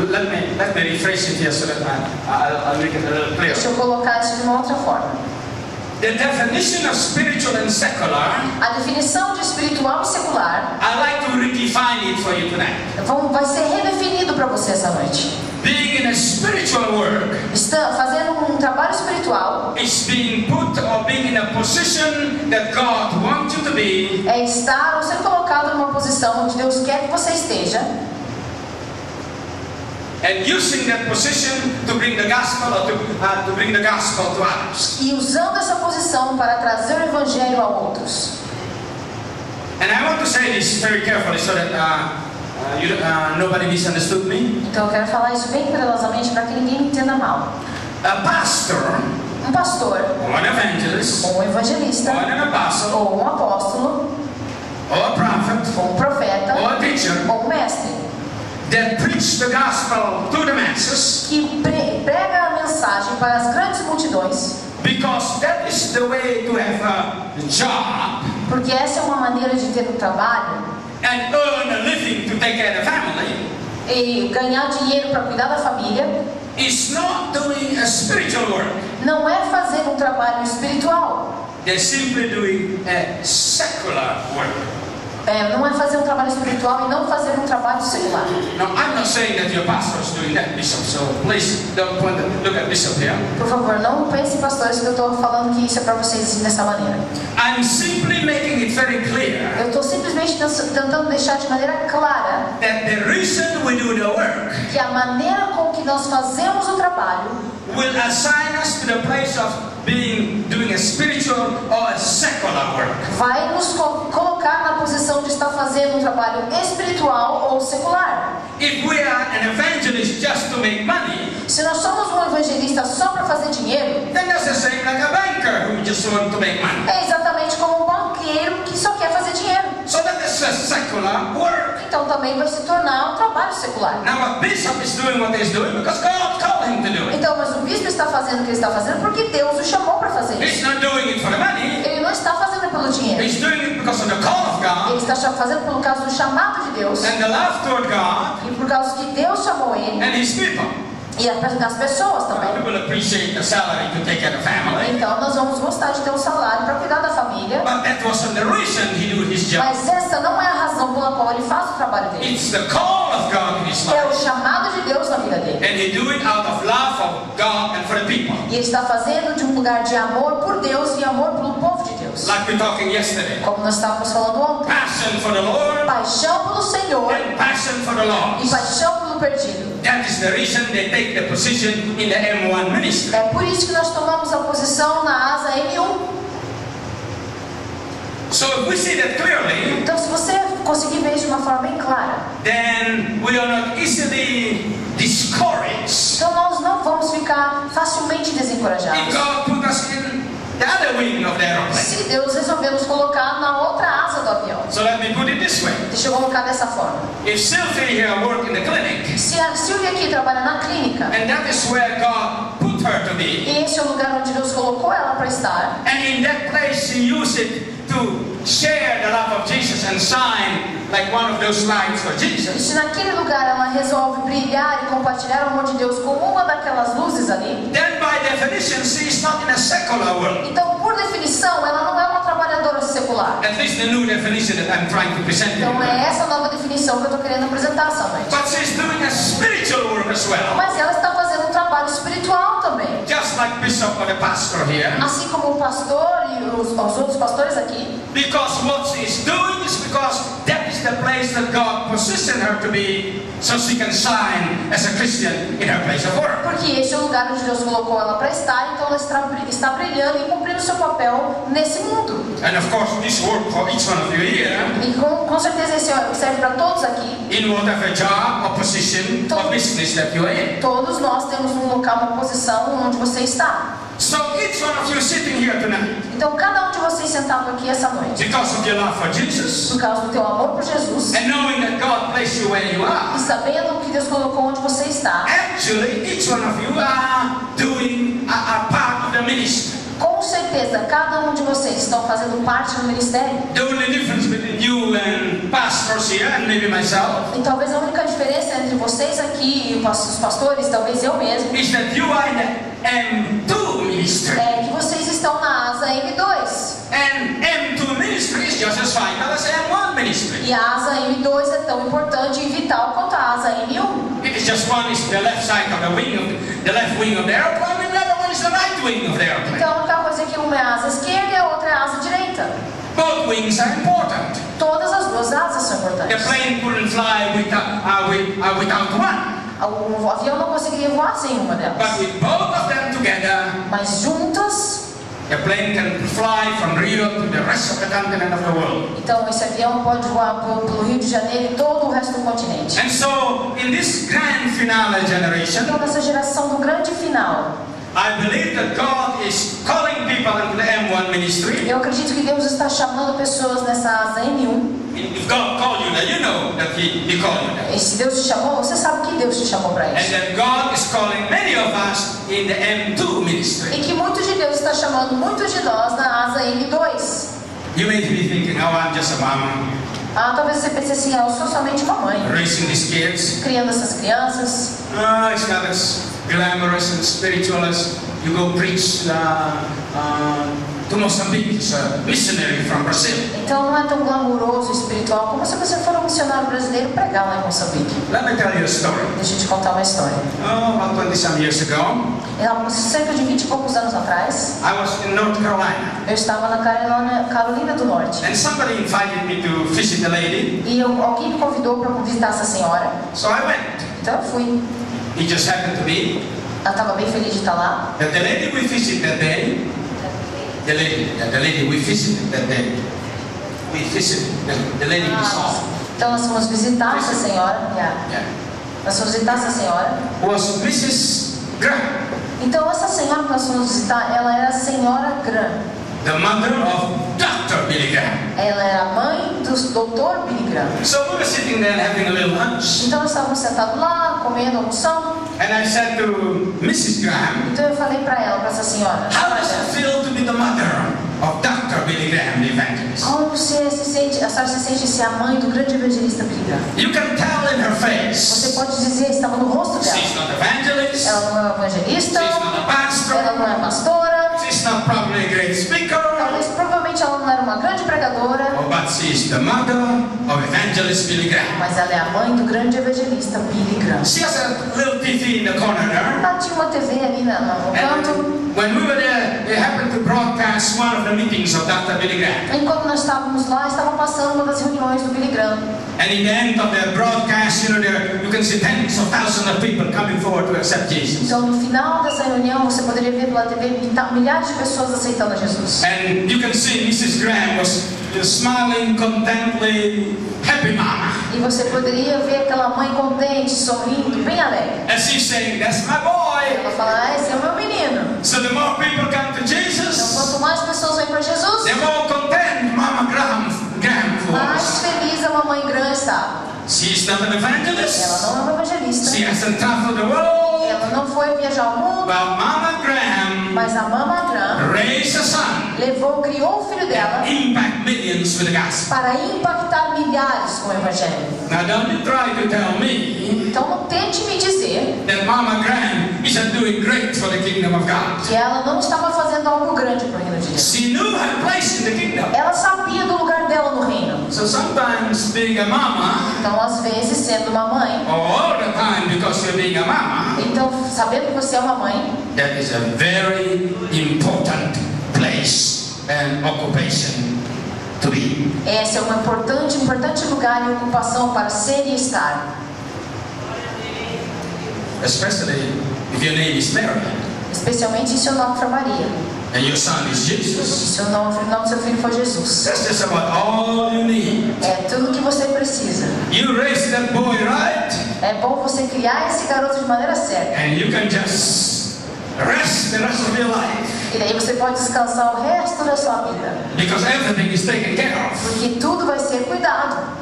Let me rephrase it here so that I'll make it a little clearer. deixa eu colocar isso de uma outra forma. The definition of spiritual and secular, A definição de espiritual e secular I like to redefine it for you tonight. vai ser redefinido para você essa noite. Being in a spiritual work Fazendo um trabalho espiritual is being put or being in a position that God wants you to be, é estar ou ser colocado numa posição onde Deus quer que você esteja, and using that position to bring the gospel or to bring the gospel to others. e usando essa posição para trazer o evangelho a outros. this very carefully so that nobody misunderstood me. Então eu quero falar isso bem cuidadosamente para que ninguém me entenda mal. A pastor, Um pastor, or an evangelist, ou um evangelista, or an apostle, ou um apóstolo, or a prophet, ou um profeta, or a teacher ou um mestre, that preach the gospel to the masses, que prega a mensagem para as grandes multidões, because that is the way to have a job porque essa é uma maneira de ter um trabalho and earn a living to take care of the family, e ganhar dinheiro para cuidar da família, is not doing a spiritual work. não é fazer um trabalho espiritual. They're simply doing a secular work. Não é fazer um trabalho espiritual e não fazer um trabalho secular. Now, I'm not saying that your pastor is doing that, Bishop, so please don't look at Bishop here. Por favor, não pensem, pastores, que eu estou falando que isso é para vocês dessa maneira. I'm simply making it very clear Eu estou simplesmente tentando deixar de maneira clara that the reason we do the work que a maneira com que nós fazemos o trabalho will assign us to the place of doing a spiritual or a secular work. vai nos colocar na posição de estar fazendo um trabalho espiritual ou secular. If we are an evangelist just to make money, Se nós somos um evangelista só para fazer dinheiro, then that's the same like a banker who just wants to make money. é exatamente como um banqueiro que só quer fazer dinheiro. So that is a secular work. Então também vai se tornar um trabalho secular. Now a bishop is doing what he's doing because God called him to do it. Então, mas o bispo está fazendo o que ele está fazendo porque Deus o chamou para fazer He's isso. not doing it for the money. Ele não está fazendo pelo dinheiro. He's doing it because of the call of God Ele está fazendo pelo causa do chamado de Deus and the love toward God e por causa que Deus chamou ele and His people. e as pessoas We também. will appreciate the salary to take care of the family, Então, nós vamos gostar de ter um salário para cuidar da família, but that wasn't the reason he did his job. mas essa não é a razão pela qual ele faz o trabalho dele. It's the call of God in his É o life, chamado de Deus na vida dele. and he do it out of love of God and for the people. E ele está fazendo de um lugar de amor por Deus e amor pelo povo de Deus. Like we were talking yesterday, Como nós estávamos falando ontem. passion for the Lord Paixão pelo Senhor and passion for the e lost. paixão pelo perdido. That is the reason they take the position in the M1 ministry. É por isso que nós tomamos a posição na asa M1. So if we see that clearly, Então, se você conseguir ver isso de uma forma bem clara, then we are not easily discouraged. então nós não vamos ficar facilmente If desencorajados. God put us in the other wing of the aeroplane. Se Deus resolver nos colocar na outra asa do avião. So let me put it this way. Deixa eu colocar dessa forma. If Sylvia here work in the clinic, Se a Silvia aqui trabalha na clínica, and that is where God put her to be, e esse é o lugar onde Deus colocou ela para estar, and in that place she used it to share the love of Jesus and shine like one of those lights for e Jesus, se naquele lugar ela resolve brilhar e compartilhar o amor de Deus com uma daquelas luzes ali, then by definition she is not in a secular world. então por definição ela não é uma trabalhadora secular. At least the new definition that I'm trying to present to Então é you. essa nova definição que eu estou querendo apresentar essa noite. But she's doing a spiritual work as well. Mas ela está fazendo um trabalho espiritual também. Just like Bishop or the pastor here. Assim como o pastor e os outros pastores aqui. Because what she's doing is because that is the place that God positioned her to be, so she can shine as a Christian in her place of work. Porque esse é o lugar onde Deus colocou ela para estar, então ela está brilhando e cumprindo o seu papel nesse mundo. And of course this work for each one of you here, E com certeza esse serve para todos aqui. in whatever job or position or business that you're in. Todos nós temos um local, uma posição onde você está. So each one of you sitting here tonight, Então cada um de vocês sentado aqui essa noite, because of your love for Jesus, por causa do teu amor por Jesus, and knowing that God placed you where you e are, sabendo que Deus colocou onde você está, actually each one of you are doing a part of the ministry. com certeza cada um de vocês estão fazendo parte do ministério. The only difference between you and pastors here and maybe myself E talvez a única diferença entre vocês aqui e os pastores, talvez eu mesmo, is that you are in the M2 ministry. é que vocês estão na asa M2. And M2 ministry is just as vital as M1 ministry. E a asa M2 é tão importante e vital quanto a asa M1. It is just one is the left side of the left wing of the airplane, and the other one is the right wing of the airplane. Então a única coisa é que uma é a asa esquerda e a outra é a asa direita. Both wings are important. Todas as duas asas são The importantes. plane couldn't fly without one, O avião não conseguiria voar sem uma but delas. with both of them together, Mas juntas, A plane can fly from Rio to the rest of the continent of the world. Então esse avião pode voar pelo Rio de Janeiro e todo o resto do continente. And so, in this grand finale generation, Então nessa geração do grande final, I believe that God is calling people into the M1 ministry. eu acredito que Deus está chamando pessoas nessa asa M1. If God called you, then you know that He called you there. E se Deus te chamou, você sabe que Deus te chamou para And isso. that God is calling many of us in the M2 ministry. E que muito de Deus está chamando muitos de nós na asa M2. You may be thinking, oh, I'm just a mom Talvez você pense assim, eu sou somente uma mãe, raising these kids. criando essas crianças. It's not as glamorous and spiritual as you go preach to Mozambique, as a missionary from Brazil. Então não é tão glamouroso e espiritual como se você for um missionário brasileiro pregar lá em Moçambique. Let me tell you a story. Deixa eu te contar uma história. About 20 some years ago, Há cerca de 20 e poucos anos atrás, I was in North Carolina, eu estava na Carolina do Norte. and somebody invited me to visit the lady, E alguém me convidou para visitar essa senhora. so I went. Então eu fui. It just happened to be Ela estava bem feliz de estar lá. that the lady we visited that day, the lady we visited that day, we visited the lady we saw, Então nós fomos visitar essa senhora. yeah, Nós fomos visitar essa senhora. was Mrs. Graham, Então essa senhora que nós fomos visitar, ela era a senhora Graham. the mother of Dr. Billy Graham. Ela era a mãe do Dr. Billy Graham. So we were sitting there having a little lunch, Então nós estávamos sentados lá, comendo, almoçando. and I said to Mrs. Graham, Então eu falei para ela, para essa senhora: how does it feel to be the mother of Dr. Billy Graham, the evangelist? como você se sente, a senhora se sente ser a mãe do grande evangelista Billy Graham? You can tell in her Você face, pode dizer, estava no rosto dela. she's not evangelist, Ela não é evangelista, she's not a pastor, ela não é pastora, she's not probably a great speaker, provavelmente ela não era uma grande pregadora, but she's the mother of evangelist Billy Graham. mas ela é a mãe do grande evangelista Billy Graham. She has a little TV in the corner there, Ela tinha uma TV ali no canto. and when we were there, they happened to broadcast one of the meetings of Dr. Billy Graham. Enquanto nós estávamos lá, estava passando uma das reuniões do Billy Graham. And in the end of the broadcast, you can see tens of thousands of people coming forward to accept Jesus. Então, no final dessa reunião, você poderia ver pela TV milhares de pessoas aceitando a Jesus. And you can see Mrs. Graham was smiling, contently, happy mama. E você poderia ver aquela mãe contente, sorrindo, bem alegre. And she's saying, that's my boy. Ela fala, esse é o meu menino. So the more people come to Então, Jesus, quanto mais pessoas vêm para Jesus, the more content Mama Graham mais was. feliz a mamãe Graham está. She's not an Ela evangelist. não é uma evangelista. She hasn't traveled the world. Ela não foi viajar ao mundo, But Mama Graham mas a Mama Graham raised a son criou o filho dela and impact millions with the gospel. para impactar milhares com o evangelho. Now don't you try to tell me Então não tente me dizer that Mama Graham isn't doing great for the kingdom of God. que ela não estava fazendo algo grande para o reino de Deus. She knew her place in the kingdom. Ela sabia do lugar dela no reino. So sometimes being a mama, Então, às vezes, sendo uma mãe, or all the time because you're being a mama, então, sabendo que você é uma mãe, that is a very important place and occupation to be. esse é um importante lugar e ocupação para ser e estar. Especially if your name is Mary Especialmente se seu nome for Maria. and your son is E Jesus. se o nome do seu filho for Jesus. That's just about all you need. É tudo que você precisa. You raise that boy right, É bom você criar esse garoto de maneira certa. and you can just rest the rest of your life E daí você pode descansar o resto da sua vida. because everything is taken care of. Porque tudo vai ser cuidado.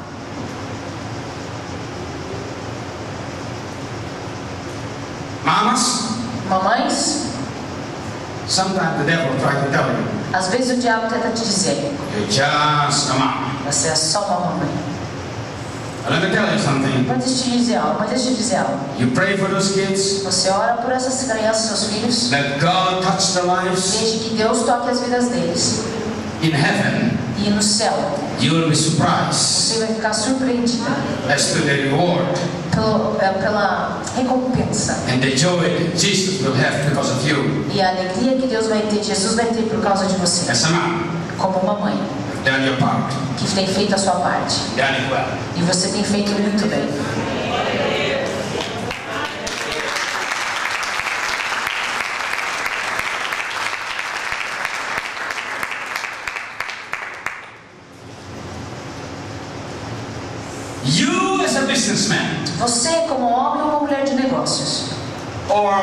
Mamas, Mamães, sometimes the devil tries to tell you, às vezes o diabo tenta te dizer, you're just a mama. você é só uma mamãe. But let me tell you something. Mas deixa eu dizer algo. You pray for those kids, Você ora por essas crianças, seus filhos, let God touch their lives. desde que Deus toque as vidas deles. In heaven, E no céu, you will be surprised você vai ficar surpreendida as to the reward pela recompensa and the joy that Jesus will have because of you. e a alegria que Deus vai ter, Jesus vai ter por causa de você. As a mom, Como uma mãe you've done your part. que tem feito a sua parte. Done it well. E você tem feito muito bem. You as a businessman, Você como homem ou uma mulher de negócios, or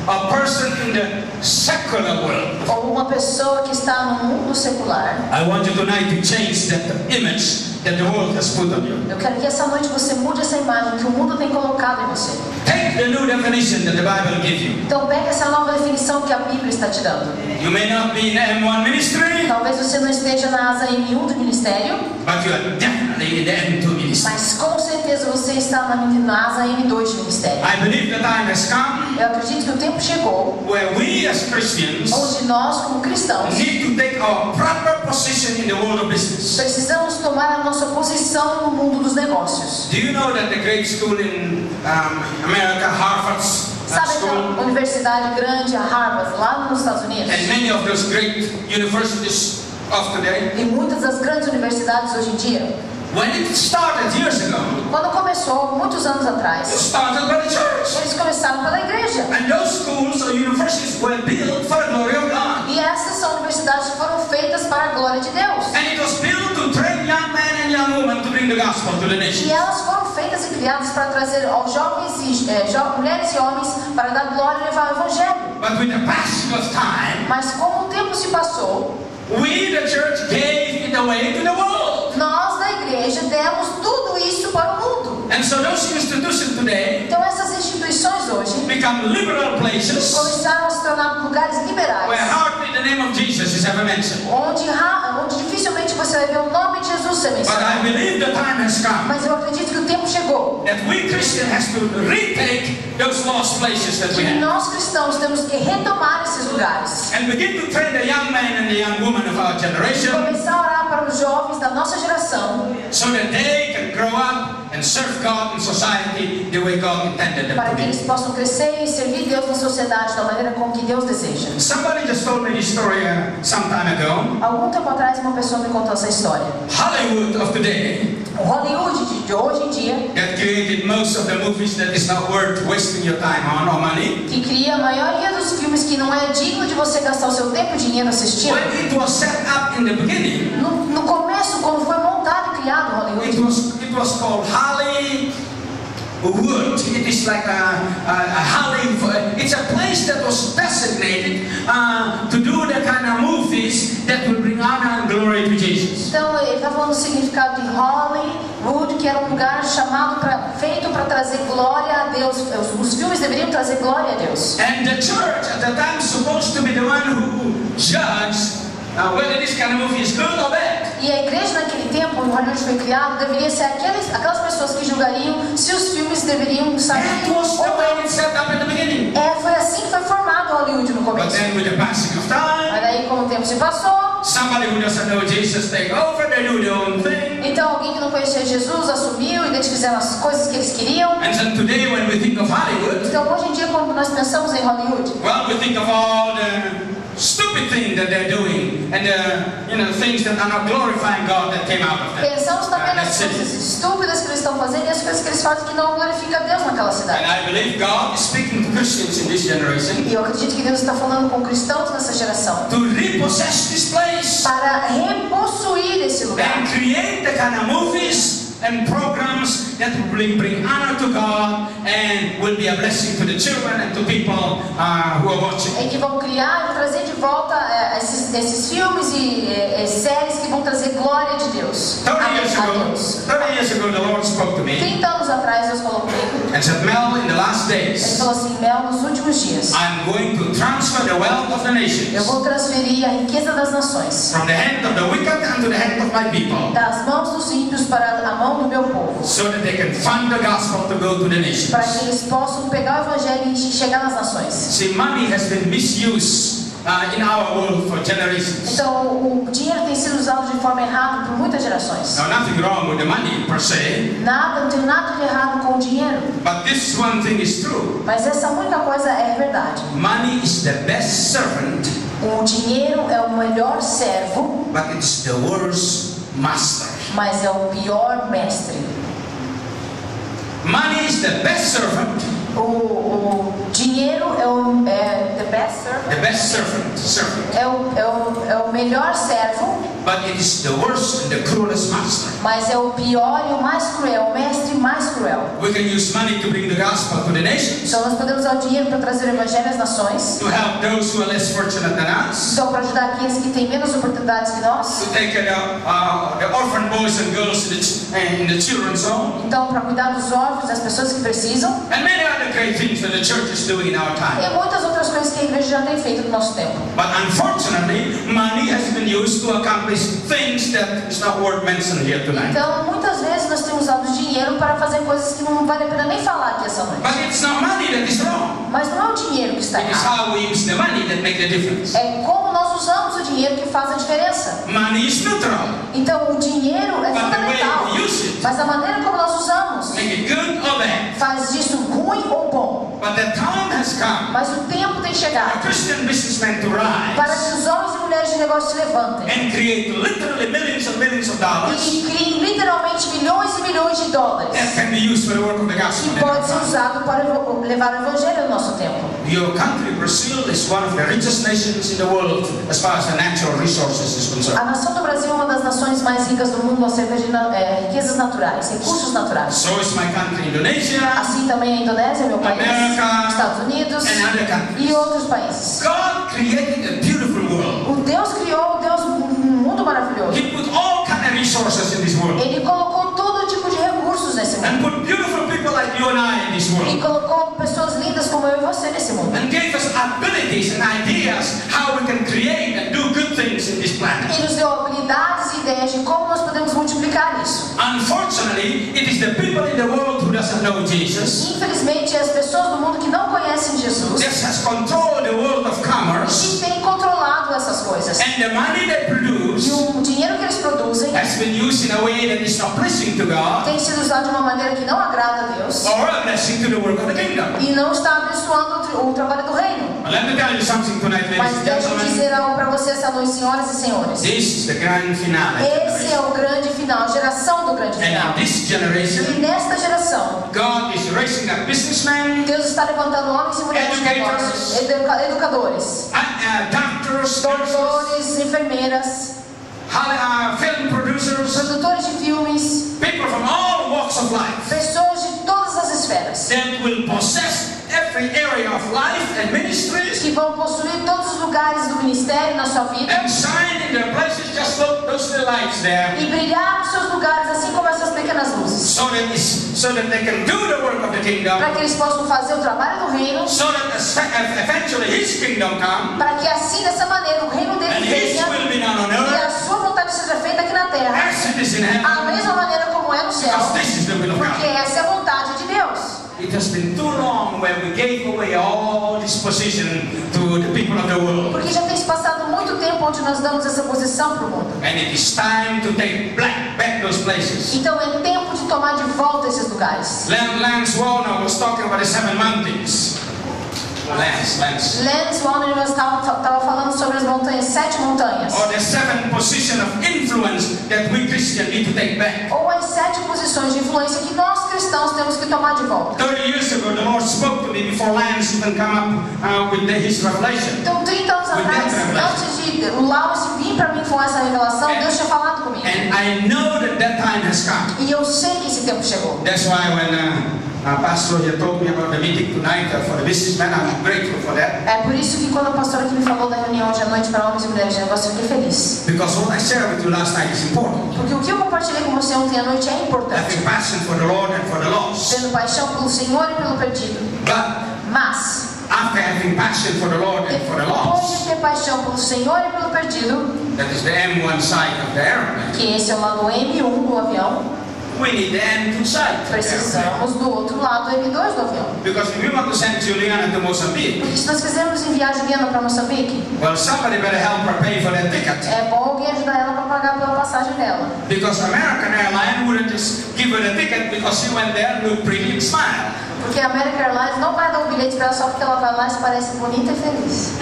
a person in the secular world, ou uma pessoa que está no mundo secular, I want you tonight to change that image that the world has put on you. eu quero que essa noite você mude essa imagem que o mundo tem colocado em você. Take the new definition that the Bible gives you. Então pega essa nova definição que a Bíblia está te dando. You may not be in the M1 ministry, Talvez você não esteja na asa M1 do ministério, but you are definitely in the M2 ministry. mas com certeza você está na asa M2 do ministério. I believe the time has come Eu acredito que o tempo chegou where we as Christians onde nós, como cristãos, need to take our proper position in the world of business. precisamos tomar a nossa posição no mundo dos negócios. Do you know that the great school in America, Harvard's Sabe school, aquela universidade grande, a Harvard, lá nos Estados Unidos? and many of those great universities of today, E muitas das grandes universidades hoje em dia, when it started years ago, quando começou, muitos anos it atrás, started by the church. eles começaram pela igreja. And those schools or universities were built for the glory of God. E essas são universidades que foram feitas para a glória de Deus. And it was built to train young men and young women to bring the gospel to the E nations. elas foram feitas e criadas para trazer aos jovens e mulheres e homens para dar glória e levar o evangelho. But with the passing of time, Mas como o tempo se passou, we, the church, gave it away to the world. nós da igreja demos tudo isso para o mundo. And so those institutions today Então essas instituições hoje become liberal places começaram a se tornar lugares where liberais, hardly the name of Jesus is ever mentioned. onde dificilmente você vai ver o nome de Jesus ser But I mencionado. believe the time has come Mas eu acredito que o tempo chegou. that we Christians has to retake those lost places that we Que have. nós cristãos temos que retomar esses lugares. And begin to train the young men and the young women of our generation Começar a orar para os jovens da nossa geração, so that they can grow up and serve God in society the way God intended them para to que eles be. possam crescer e servir Deus na sociedade da maneira como que Deus deseja. Somebody just told me this story some time ago. Algum tempo atrás uma pessoa me contou essa história. Hollywood of today O Hollywood de hoje em dia, that created most of the movies that is not worth wasting your time on or money. que cria a maioria dos filmes que não é digno de você gastar o seu tempo e dinheiro assistindo. When it was set up in the beginning, No começo, quando foi montado e criado o Hollywood, it was called Hollywood. It is like a Hollywood. It's a place that was designated to do the kind of movies that will bring honor and glory to Jesus. então ele está falando do significado de Hollywood, que era um lugar feito para trazer glória a Deus. Os filmes deveriam trazer glória a Deus. And the church at the time is supposed to be the one who judges whether this kind of movie is good or bad. E a igreja naquele tempo, quando Hollywood foi criado, deveria ser aquelas pessoas que julgariam se os filmes deveriam sair That was the ou way não. it's set up in the beginning. Foi assim que foi formado Hollywood no But começo. then with the passing of time, Mas daí, como o tempo se passou, somebody who doesn't know Jesus take over, they do their own thing. então alguém que não conhecia Jesus assumiu e eles fizeram as coisas que eles queriam. And then today when we think of Hollywood, Então hoje em dia, quando nós pensamos em Hollywood, well, we think of all the stupid things that they're doing and the things that are not glorifying God that came out of that. pensamos também nas That's it. coisas estúpidas que eles estão fazendo e as coisas que eles fazem que não glorificam a Deus naquela And cidade. I believe God is speaking to Christians in this generation E eu acredito que Deus está falando com cristãos nessa geração to repossess this place para repossuir esse lugar. and create the kind of movies and programs that will bring honor to God and will be a blessing to the children and to people who are watching. Em que vão criar e trazer de volta esses filmes e séries que vão trazer glória de Deus. 30 years A ago, Deus. 30 years ago, the Lord spoke to me 30 anos atrás Deus falou comigo. and said, Mel, in the last Ele days, falou assim: Mel, nos últimos dias I'm going to transfer the wealth of the eu nations vou transferir a riqueza das nações from the hand of the wicked unto the hand of my people, das mãos dos ímpios para a mão do meu povo, so that they can fund the gospel to go to the nations. para que eles possam pegar o evangelho e chegar nas nações. See, money has been misused in our world for generations. Então o dinheiro tem sido usado de forma errada por muitas gerações. Now, nothing wrong with the money per se, Não tem nada de errado com o dinheiro, but this one thing is true. mas essa única coisa é verdade. Money is the best servant, O dinheiro é o melhor servo, but it's the worst master. mas é o pior mestre. Money is the best servant, O dinheiro the best servant. the best servant, É o melhor servo, but it is the worst and the cruelest master. Mas é o pior e o mais cruel, o mestre mais cruel. We can use money to bring the gospel to the nations, Então nós podemos usar o dinheiro para trazer o evangelho às nações. to help those who are less fortunate than us, Então para ajudar aqueles que têm menos oportunidades que nós. to take care of the orphan boys and girls in the children's home, Então para cuidar dos órfãos, das pessoas que precisam. and many other great things that the church is doing in our time. E muitas outras coisas que a igreja já tem feito no nosso tempo. But unfortunately, money has been used to accomplish things that is not worth mentioning here tonight. Então muitas vezes nós temos usado dinheiro para fazer coisas que não vale a pena nem falar aqui essa noite. But it's not money that is wrong. Mas não é o dinheiro que está It is errado. how we use the money that make the difference. É como nós usamos o dinheiro que faz a diferença. Money is neutral. Então o dinheiro é But the way fundamental. we use it, Mas a maneira como nós usamos make it good or bad. faz disso ruim ou bom. But the time has come Mas o tempo tem for chegado Christian businessmen to para rise que os homens e mulheres de negócio se levantem and create literally millions and millions of dollars e criem literalmente milhões e milhões de dólares that can be used for the work of the gospel. que pode ser usado para levar o evangelho no nosso tempo. Your country, Brazil, is one of the richest nations in the world as far as the natural resources is concerned. A nação do Brasil é uma das nações mais ricas do mundo acerca de riquezas naturais, recursos naturais. So is my country, Indonesia, Assim também a Indonésia, meu país, America, Estados Unidos and other countries. e outros países. God created a beautiful world. O Deus criou um mundo maravilhoso. He put all kind of resources in this world. Ele colocou todo tipo de recursos nesse mundo. And put beautiful people like you and I in this E world. colocou pessoas lindas como eu e você nesse mundo. And gave us abilities and ideas how we can create and do good things in this planet. E nos deu habilidades e ideias de como nós podemos multiplicar isso. Unfortunately, it is the people in the world who doesn't know Jesus. Infelizmente, as pessoas do mundo que não conhecem Jesus This has controlled the world of commerce, que têm controlado essas coisas. and the money they E produce o dinheiro que eles produzem has been used in a way that is not pleasing to God tem sido usado de uma maneira que não agrada a Deus or a blessing to the work of the kingdom. e não está abençoando o trabalho do reino. But let me tell you something tonight, ladies Mas and deixa eu gentlemen. dizer algo para você essa noite, senhoras e senhores. This is the grand finale. Esse é o grande final, a geração do grande final. And in this generation, E nesta geração, God is raising up businessmen, Deus está levantando homens e mulheres de negócios, educadores, doctors, nurses, doutores, enfermeiras, film producers, produtores de filmes, people from all walks of life pessoas de todas as esferas, that will possess every area of life and ministries que vão possuir todos os lugares do ministério na sua vida and shine in their places. Just look, those little lights there, e brilhar nos seus lugares, assim como essas pequenas luzes, so that they can do the work of the kingdom, para que eles possam fazer o trabalho do reino, so that eventually His kingdom come para que assim, dessa maneira, o reino dele and His venha will be done on e a earth sua vontade seja feita aqui na terra, as it is in a heaven, mesma maneira como é no céu, because this is the will of porque God. essa é a vontade de Deus. It has been too long where we gave away all this position to the people of the world. Porque já tem se passado muito tempo onde nós damos essa posição para o mundo. And it is time to take back those places. Então é tempo de tomar de volta esses lugares. Lance Warner was talking about the 7 mountains. Lance Warner estava falando sobre as montanhas, 7 montanhas. Or the 7 positions of influence that we Christians need to take back. Ou as 7 posições de influência que nós cristãos temos que tomar de volta. 30 years ago, the Lord spoke to me before Lance even come up with his revelation. Então 30 anos atrás, antes de o Lance vir para mim com essa revelação, Deus tinha falado comigo. And I know that time has come. E eu sei que esse tempo chegou. That's why when Pastor here told me about the meeting tonight for the businessmen, I'm grateful for that. É por isso que quando a pastora aqui me falou da reunião hoje à noite para homens e mulheres de negócio, eu fiquei feliz. Because what I shared with you last night is important. Porque o que eu compartilhei com você ontem à noite é importante. Having passion for the Lord and for the lost. Tendo paixão pelo Senhor e pelo perdido. Mas After having passion for the Lord and for the depois lost, de ter paixão pelo Senhor e pelo perdido, that is the M1 side of the airplane, que esse é o lado M1 do avião, we need the M2 side of the airplane. precisamos do outro lado M2 do avião. Because if we want to send Juliana to Mozambique, Porque se nós quisermos enviar a Juliana para Moçambique, well, somebody better help her pay for that ticket. é bom alguém ajudar ela para pagar pela passagem dela. Because American Airlines wouldn't just give her the ticket because she went there and looked pretty and smiled. Porque a American Airlines não vai dar um bilhete para ela só porque ela vai lá e se parece bonita e feliz.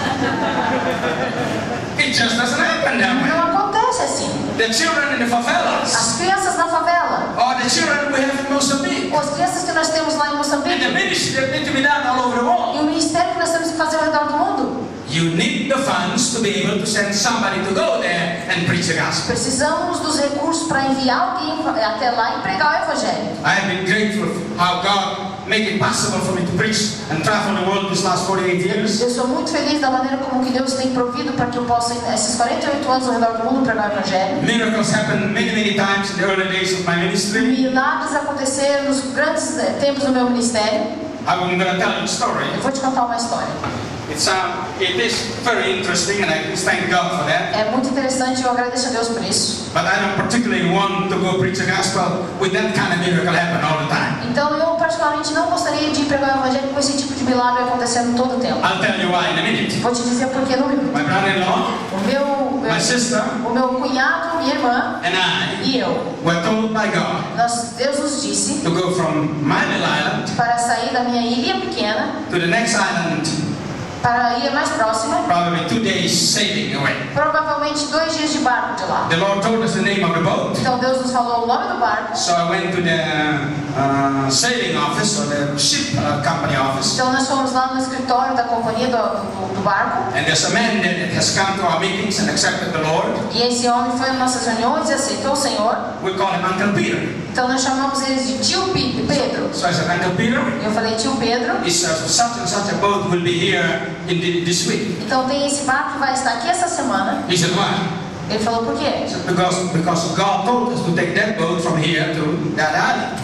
It just doesn't happen that way. Não acontece assim. The children in the favelas, As crianças na favela, or the children we have in Mozambique, ou as crianças que nós temos lá em and the Moçambique, ministry that need to be done all over the world. e o ministério que nós temos que fazer ao redor do mundo, You need the funds to be able to send somebody to go there and preach the gospel. Precisamos dos recursos para enviar alguém até lá e pregar o evangelho. I have been grateful how God made it possible for me to preach and travel the world these last 48 years. Eu sou muito feliz da maneira como que Deus tem provido para que eu possa, esses 48 anos ao redor do mundo, pregar o evangelho. Miracles happened many times in the early days of my ministry. Milagres aconteceram nos grandes tempos do meu ministério. I'm going to tell you a story. Eu vou te contar uma história. It is very interesting, and I thank God for that. É muito interessante e eu agradeço a Deus por isso. But I don't particularly want to go preach the gospel with that kind of miracle happen all the time. Então eu particularmente não gostaria de pregar o evangelho com esse tipo de milagre acontecendo todo o tempo. I'll tell you why in a minute. Vou te dizer por que no minuto. My brother-in-law, My sister, o meu cunhado, minha irmã and I e eu were told by God Deus nos disse to go from my little island para sair da minha ilha pequena to the next island, para a ilha mais próxima, probably 2 days sailing away. provavelmente 2 dias de barco de lá. The Lord told us the name of the boat. Então Deus nos falou o nome do barco. So I went to the sailing office, or the ship company office. Então nós fomos lá no escritório da companhia do barco. And there's a man that has come to our meetings and accepted the Lord. E esse homem foi às nossas reuniões e aceitou o Senhor. We call him Uncle Peter. Então nós chamamos ele de tio Pedro. So I said, Uncle Peter, Eu falei, tio Pedro. such and such a boat will be here this week. Então tem esse barco que vai estar aqui essa semana. He said, why? Ele falou, por quê? Because God told us to take that boat from here to that island.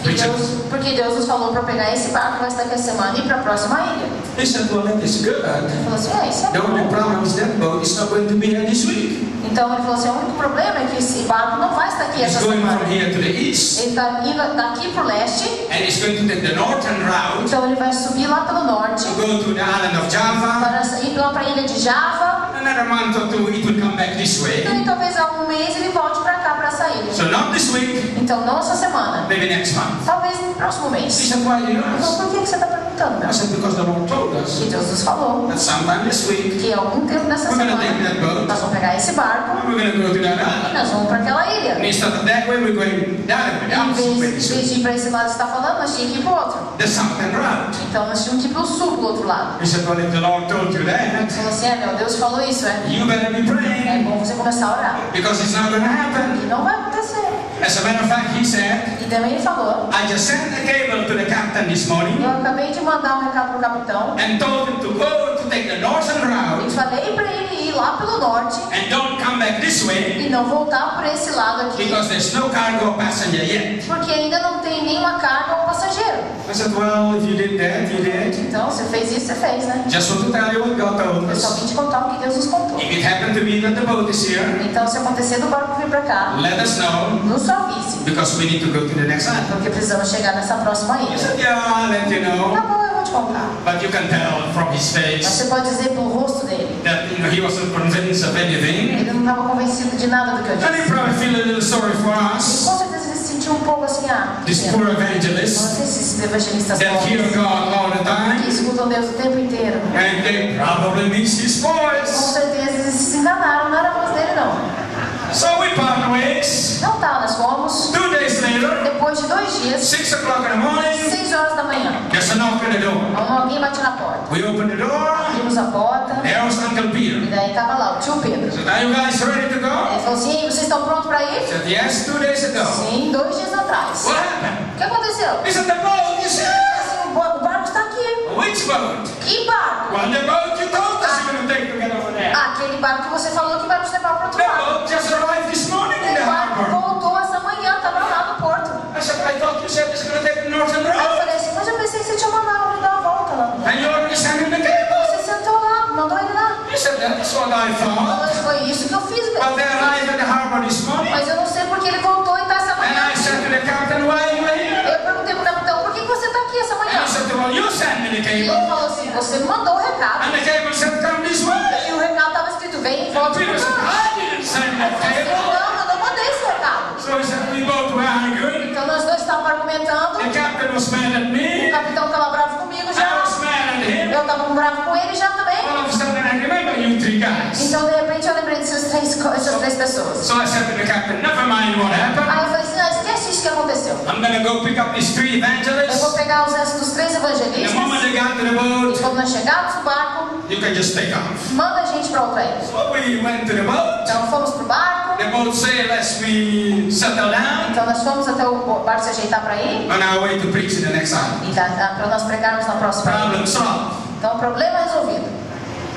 Porque Deus nos falou para pegar esse barco que vai estar aqui essa semana e ir para a próxima ilha. He said, well, that is good. Ele falou assim, isso é The only bom. problem is that boat is not going to be here this week. Então ele falou assim, o único problema é que esse barco não vai estar aqui It's essa going semana. from here to the east, Ele está indo daqui para o leste. and it's going to take the northern route Então ele vai subir lá pelo norte to go to the island of Java. para ir lá para a ilha de Java. Another month or two, it will come back this way. E talvez há um mês ele volte para cá para essa ilha. So not this week, Então não essa semana. maybe next month. Talvez no próximo He mês. said, why do you Então ask? por que você está perguntando? I said, because the Lord told us Que Deus nos falou that sometime this week, que algum tempo nessa we're going to semana take that boat, nós vamos pegar esse barco and we're going to go to that e island. nós vamos para aquela ilha. And instead of that way, we're going that way, Em opposite way vez this way. de ir para esse lado que você está falando, nós tínhamos que ir para o outro. The southern route. Então nós tínhamos que ir para o sul, do outro lado. He said, well, if the Lord told you Ele that, falou assim, meu Deus falou isso, you better be É praying, bom você começar a orar. because it's not going to happen. E não vai acontecer. As a matter of fact, he said, E também ele falou, I just sent a cable to the captain this morning eu acabei de mandar um recado para o capitão. and told him to go to take the northern E route falei para ele ir lá pelo norte and don't come back this way, e não voltar por esse lado aqui. because there's no cargo or passenger yet. Porque ainda não tem nenhuma carga ou passageiro. I said, well, if you did that, you did. Então, você fez isso, você fez, né? Just want to tell you what God told Eu só us. vim te contar o que Deus nos contou. If it happened to be that the boat is here, Então, se acontecer do barco vir para cá, let us know, nos avise. because we need to go to the next island. Porque precisamos chegar nessa próxima He ilha. said, yeah, I'll let you Tá know. bom, eu vou te contar. But you can tell from his Mas face você pode dizer pelo rosto dele. that he wasn't convinced of anything. Ele não estava convencido de nada do que eu And he disse. probably feel a little sorry for E us, com certeza ele se sentiu um pouco assim, this pena. poor Não evangelist sei se esses evangelistas that hear pobres God all the que time, escutam Deus o tempo inteiro. and they probably miss his Com voice. certeza eles se enganaram, não era a voz dele não. So we part ways. Então tá, nós fomos. 2 days later, Depois de 2 dias, 6 o'clock in the morning, 6 horas da manhã, there's a knock on the door. alguém bate na porta. We open the door. Abrimos a porta There was Uncle e Peter. daí tava lá o tio Pedro. So are you guys ready to go? Ele falou assim, "Ei, vocês estão prontos para I ir?" said, yes, 2 days ago. Sim, 2 dias atrás. What happened? O que aconteceu? He said, the boat is here. Assim, o barco está aqui. Which boat? Que barco? Well, the boat you told us you're going to take to get over there. Aquele barco que você falou que vai nos levar para o outro The lado. boat just arrived this morning in the O barco harbor. voltou essa manhã, estava lá no porto. I said, I thought you said it's going to take the northern Aí eu road. falei assim, mas eu pensei que você tinha mandado ele dar a volta lá. And you already sent him the cable. Você sentou lá, mandou ele lá. He said, that's what I thought. Mas foi isso que eu fiz, But they velho. arrived at the harbor this morning. Mas eu não sei porque ele voltou e tá essa And manhã. I said to the captain, why are you here? Eu perguntei pro capitão, por que você tá aqui essa And manhã? he said, well, you sent me the E ele cable. falou assim, você me mandou o recado. And the cable said, come this way. E o recado tava escrito, vem e And volte Peter pra said, cá. I didn't send Eu that falei assim, cable. não, eu não mandei esse recado. So he said, we both were angry. Então nós dois estávamos argumentando. The captain was mad at O me. capitão tava bravo comigo I já. was mad at him. Eu tava bravo com ele já também. All of a sudden, I remember you 3 guys. Então de repente eu lembrei dessas três pessoas. So I said to the captain, never mind what happened. Aí eu falei assim, esquece isso que aconteceu. I'm going going to go pick up these 3 Eu vou evangelists. pegar os restos dos 3 The moment evangelistas. they got to the E boat, quando nós chegarmos no barco, you can just take off. manda a gente para outra ilha. So we went to the boat. Então fomos pro barco. The boat sailed as we settle down Então nós fomos até o barco se ajeitar para ir. on our way to preach in the next island. E para nós pregarmos na próxima ilha. Problem solved Então o problema é resolvido.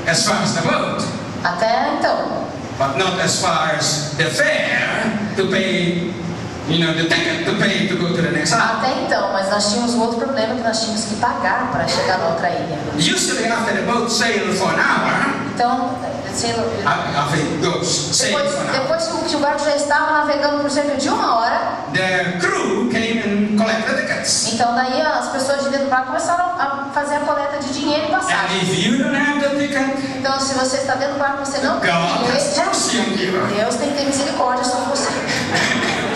as far as the boat, Até então. but not as far as the fare to pay, the ticket to pay to go to the next island. Até então, mas nós tínhamos um outro problema que nós tínhamos que pagar para chegar na outra ilha. Usually after the boat sailed for an hour, Então, after it goes sailed for an hour, depois que o barco já estava navegando por cerca de 1 hora, the crew came and collected the tickets. então daí as pessoas de dentro do barco começaram a fazer a coleta de dinheiro e And passagem. if you don't have the ticket, Então, se você está dentro do barco e você não tem God has dinheiro, mercy on you. Deus tem que ter misericórdia sobre você.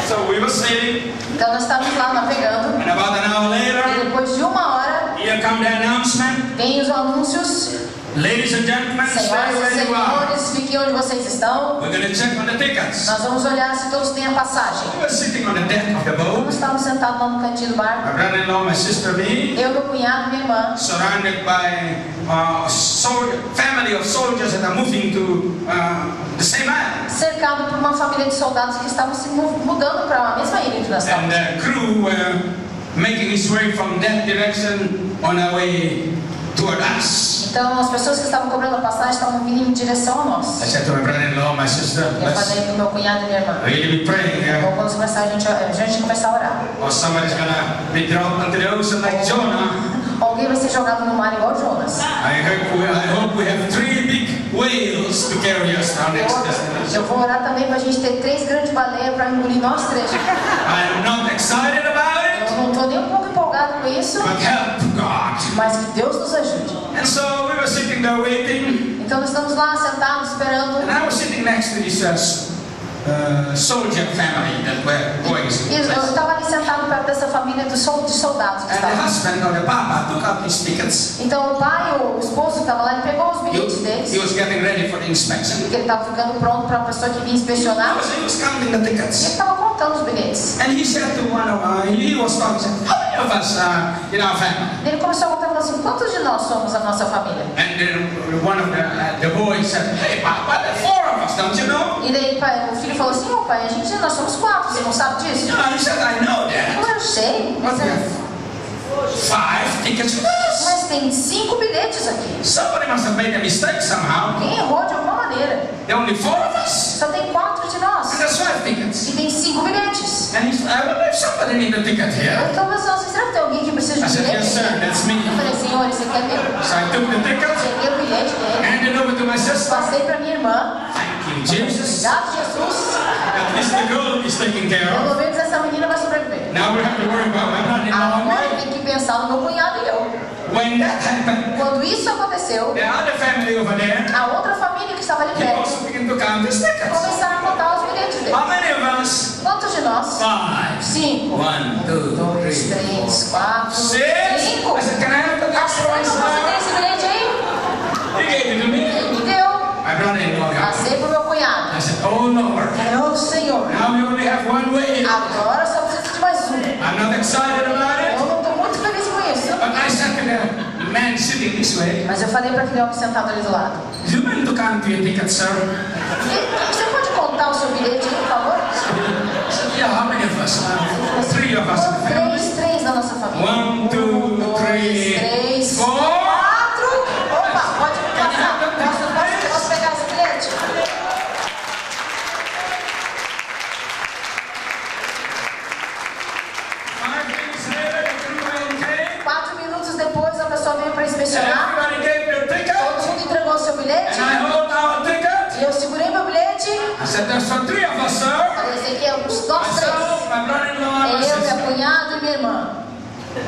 So we were sailing, Então, nós estávamos lá navegando and about an hour e later, depois de 1 hora, here come the announcement. vem os anúncios. Ladies and gentlemen, stay Senhoras e where you are. senhores, fiquem onde vocês estão. We're going to check on the tickets. Nós vamos olhar se todos têm a passagem. We were sitting on the deck of the Nós boat. estávamos sentados lá no cantinho do barco. My brother-in-law, my sister, me, Eu, meu cunhado e minha irmã. surrounded by a family of soldiers that are moving to the same island. Cercado por uma família de soldados que estavam se mudando para a mesma ilha que nós And estávamos. the crew were making its way from that direction on our way toward us. Então, as pessoas que estavam cobrando a passagem estavam vindo em direção a nós. I said to my brother-in-law, my sister, Eu let's falei para o meu cunhado e minha irmã. really be praying here, Vamos começar, a gente começar a orar. or somebody's going to be dropped into the ocean like Jonah. Alguém vai ser jogado no mar igual Jonas. I hope we have 3 big whales to carry us to our next destination. Eu vou orar também para a gente ter 3 grandes baleias para engolir nós 3. I'm not excited about it, Eu não estou nem um pouco empolgado com isso, but help God. mas que Deus nos ajude. And so we were sitting there waiting, Então nós estamos lá sentados esperando. and I was sitting next to this soldier family that were going to E eu the place. estava ali sentado perto dessa família de soldados que And the estavam. husband or the papa took out his tickets. Então o pai, o esposo que estava lá, ele pegou os bilhetes He deles. was getting ready for the inspection. Porque ele estava ficando pronto para a pessoa que vinha inspecionar. He was counting the E ele tickets. estava contando os bilhetes. And he said to one of he was talking, how many of us are in our family? Ele começou a contar e falou assim: quantos de nós somos a nossa família? And then one of the boys said, hey, Papa, there are 4 of us, don't you know? E daí o filho falou assim: ô pai, nós somos 4, você não sabe disso? He said, I know that. Não, eu sei, But we have 5 tickets with us. mas tem 5 bilhetes aqui. Somebody must have made a mistake somehow. Alguém errou de alguma maneira. There are only 4 of us. Só tem 4 de And nós. there's 5 tickets. E tem 5 bilhetes. And he said, I wonder if somebody need a ticket here. Então, pessoal, será que tem alguém que precisa I de said, bilhete? yes, sir, that's me. Eu falei: senhor, esse aqui é meu. So I took the ticket, Peguei o bilhete dele, handed it over to my sister. passei para minha irmã. Thank you, Jesus. Obrigado, Jesus. At least the girl is taken care Pelo of. menos essa menina vai sobreviver. Now we have to worry about my brother-in-law and Agora me. tem que pensar no meu cunhado e eu. When that happened, Quando isso aconteceu, the other family over there, a outra família que estava ali he perto also began to count his tickets. começaram a contar os bilhetes dele. How many of us? Quantos de nós? 5. 5. 1, 2, 2, 3, 3, 4, 6. 5. I said, can I have the next one, Você tem sir? esse bilhete aí? He gave it to me. Ele me deu. My brother-in-law got it. Passei pro meu cunhado. I said, oh Lord, Meu Senhor, now we only have 1 way. agora só preciso de mais um. I'm not excited about it. Eu não estou muito feliz com isso. But I said to the man sitting this way, Mas eu falei para aquele homem sentado ali do lado: do you mind to count your ticket, sir? você pode contar o seu bilhete aí, por favor? Yeah, how many of us? 3 of us in the family. 3 da nossa família. 1, 2, 3, 3, 4. 4. Opa, pode me passar. Posso pegar esse bilhete? Five minutes later, the crewman came, 4 minutos depois, a pessoa veio para and inspecionar. everybody gave their Todo ticket, mundo entregou o seu bilhete. and I hold our ticket. E eu segurei meu bilhete. I said, there's for 3 of us, sir. Falei: esse aqui é os nós 3. Myself, my brother-in-law, and my Eu, minha sister. cunhada e minha irmã.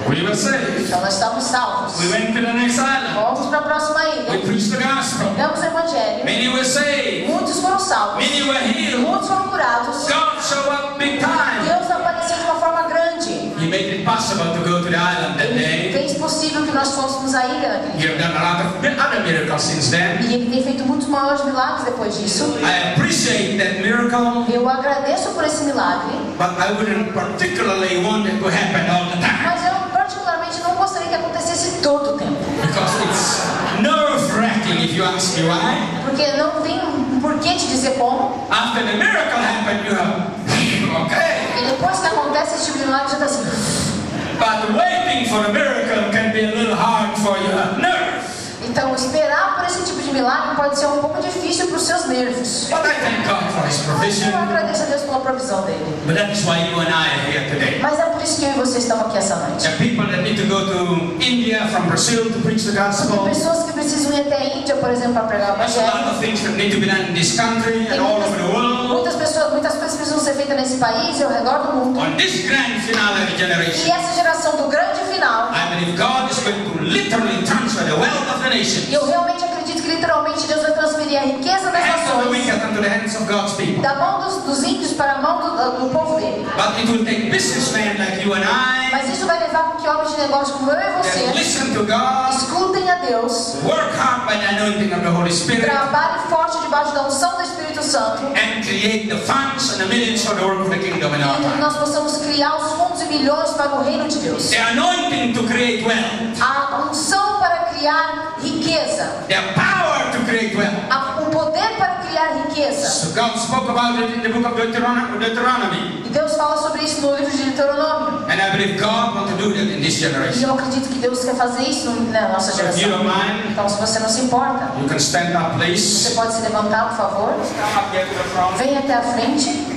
We were saved. Então nós estamos salvos. We went to the next island. Vamos para a próxima We ilha. preached the gospel. Pregamos o evangelho. Many were saved. Muitos foram salvos. Many were healed. Muitos foram curados. God showed up big time. Deus apareceu de uma forma grande. He made it possible to go to the island that Ele day. fez possível que nós fôssemos à ilha naquele dia. He had done a lot of other miracles since then. E ele tem feito muitos maiores milagres depois disso. I appreciate that miracle, Eu agradeço por esse milagre, but I wouldn't particularly want it to happen all the time. mas eu particularmente não gostaria que acontecesse todo o tempo. Because it's nerve-wracking if you ask me why. Porque não tem por que te dizer como. After the miracle happened, you have, okay. E depois que acontece esse tipo de milagre, já está assim. But waiting for a miracle can be a little hard for your nerves. Então, esperar por esse tipo de milagre pode ser um pouco difícil para os seus nervos. But I thank God for His provision. Eu agradeço a Deus pela provisão dele. But that is why you and I are here today. Mas é por isso que eu e você estamos aqui essa noite. There are people that need to go to India from Brazil to preach the Tem gospel. pessoas que precisam ir até a Índia, por exemplo, para pregar o There's a lot evangelho. of things that need to be done in this country and all over the world. Muitas coisas precisam ser feitas nesse país e ao redor do mundo. On this grand finale of E generation, essa geração do grande final, I believe God is going to literally transfer the wealth of the nations eu realmente acredito que literalmente Deus vai transferir a riqueza das hands of the nações wicked unto the hands of God's people. da mão dos ímpios para a mão do povo dele. But it will take businessmen like you and I Mas isso vai levar com que homens de negócio como eu e that você listen to God, escutem a Deus, work hard by the anointing of the Holy Spirit, trabalhem forte debaixo da unção do Espírito Santo and create the funds and the millions for the work of the kingdom in our e time. nós possamos criar os fundos e milhões para o reino de Deus. The anointing to create wealth, A unção para criar riqueza, the power to create wealth. o poder para criar riqueza. So God spoke about it in the book of Deuteronomy. E Deus fala sobre isso no livro de Deuteronômio. And I believe God wants to do that in this E generation. eu acredito que Deus quer fazer isso na nossa So if you don't geração. mind, Então, se você não se importa, you can stand up, você please. pode se levantar, por favor. Come up here to the front. Venha até a frente.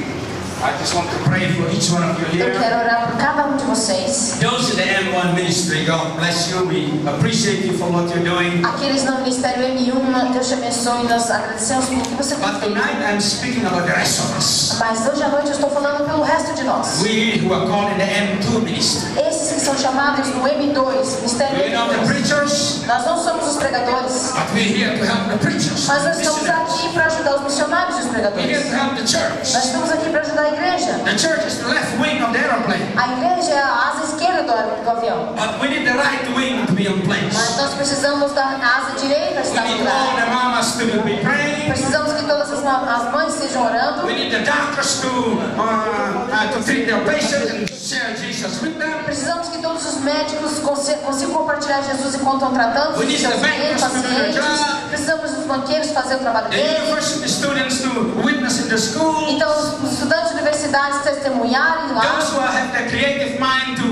I just want to pray for each one of you Eu here. quero orar por cada um de vocês. Those in the M1 ministry, God bless you. We appreciate you for what you're doing. Aqueles no Ministério M1, Deus te abençoe. Nós agradecemos por que você tem But feito. tonight I'm speaking about the rest of us. Mas hoje à noite eu estou falando pelo resto de nós. We who are called in the M2 ministry. Esses que são chamados no M2, Ministério We're not the M2. preachers, Nós não somos os pregadores, but we're here to help the preachers. mas nós estamos missionaries. aqui para ajudar os missionários e os We're here pregadores. to help the Nós church. estamos aqui para ajudar a igreja. The church is the left wing of the aeroplane. A igreja é a asa esquerda do avião. But we need the right wing to be in Mas place. nós precisamos da asa direita We estar no need all lugar. the mamas to be praying. Precisamos que todas as mães estejam orando. We need the doctors to treat their patients and share Jesus with them. Precisamos que todos os médicos consigam compartilhar Jesus enquanto estão tratando We os need seus the bankers to do their pacientes. job. Precisamos dos banqueiros fazer o trabalho The deles. university students to witness in the school. Então, os estudantes de universidades testemunharem lá. Those who have the creative mind to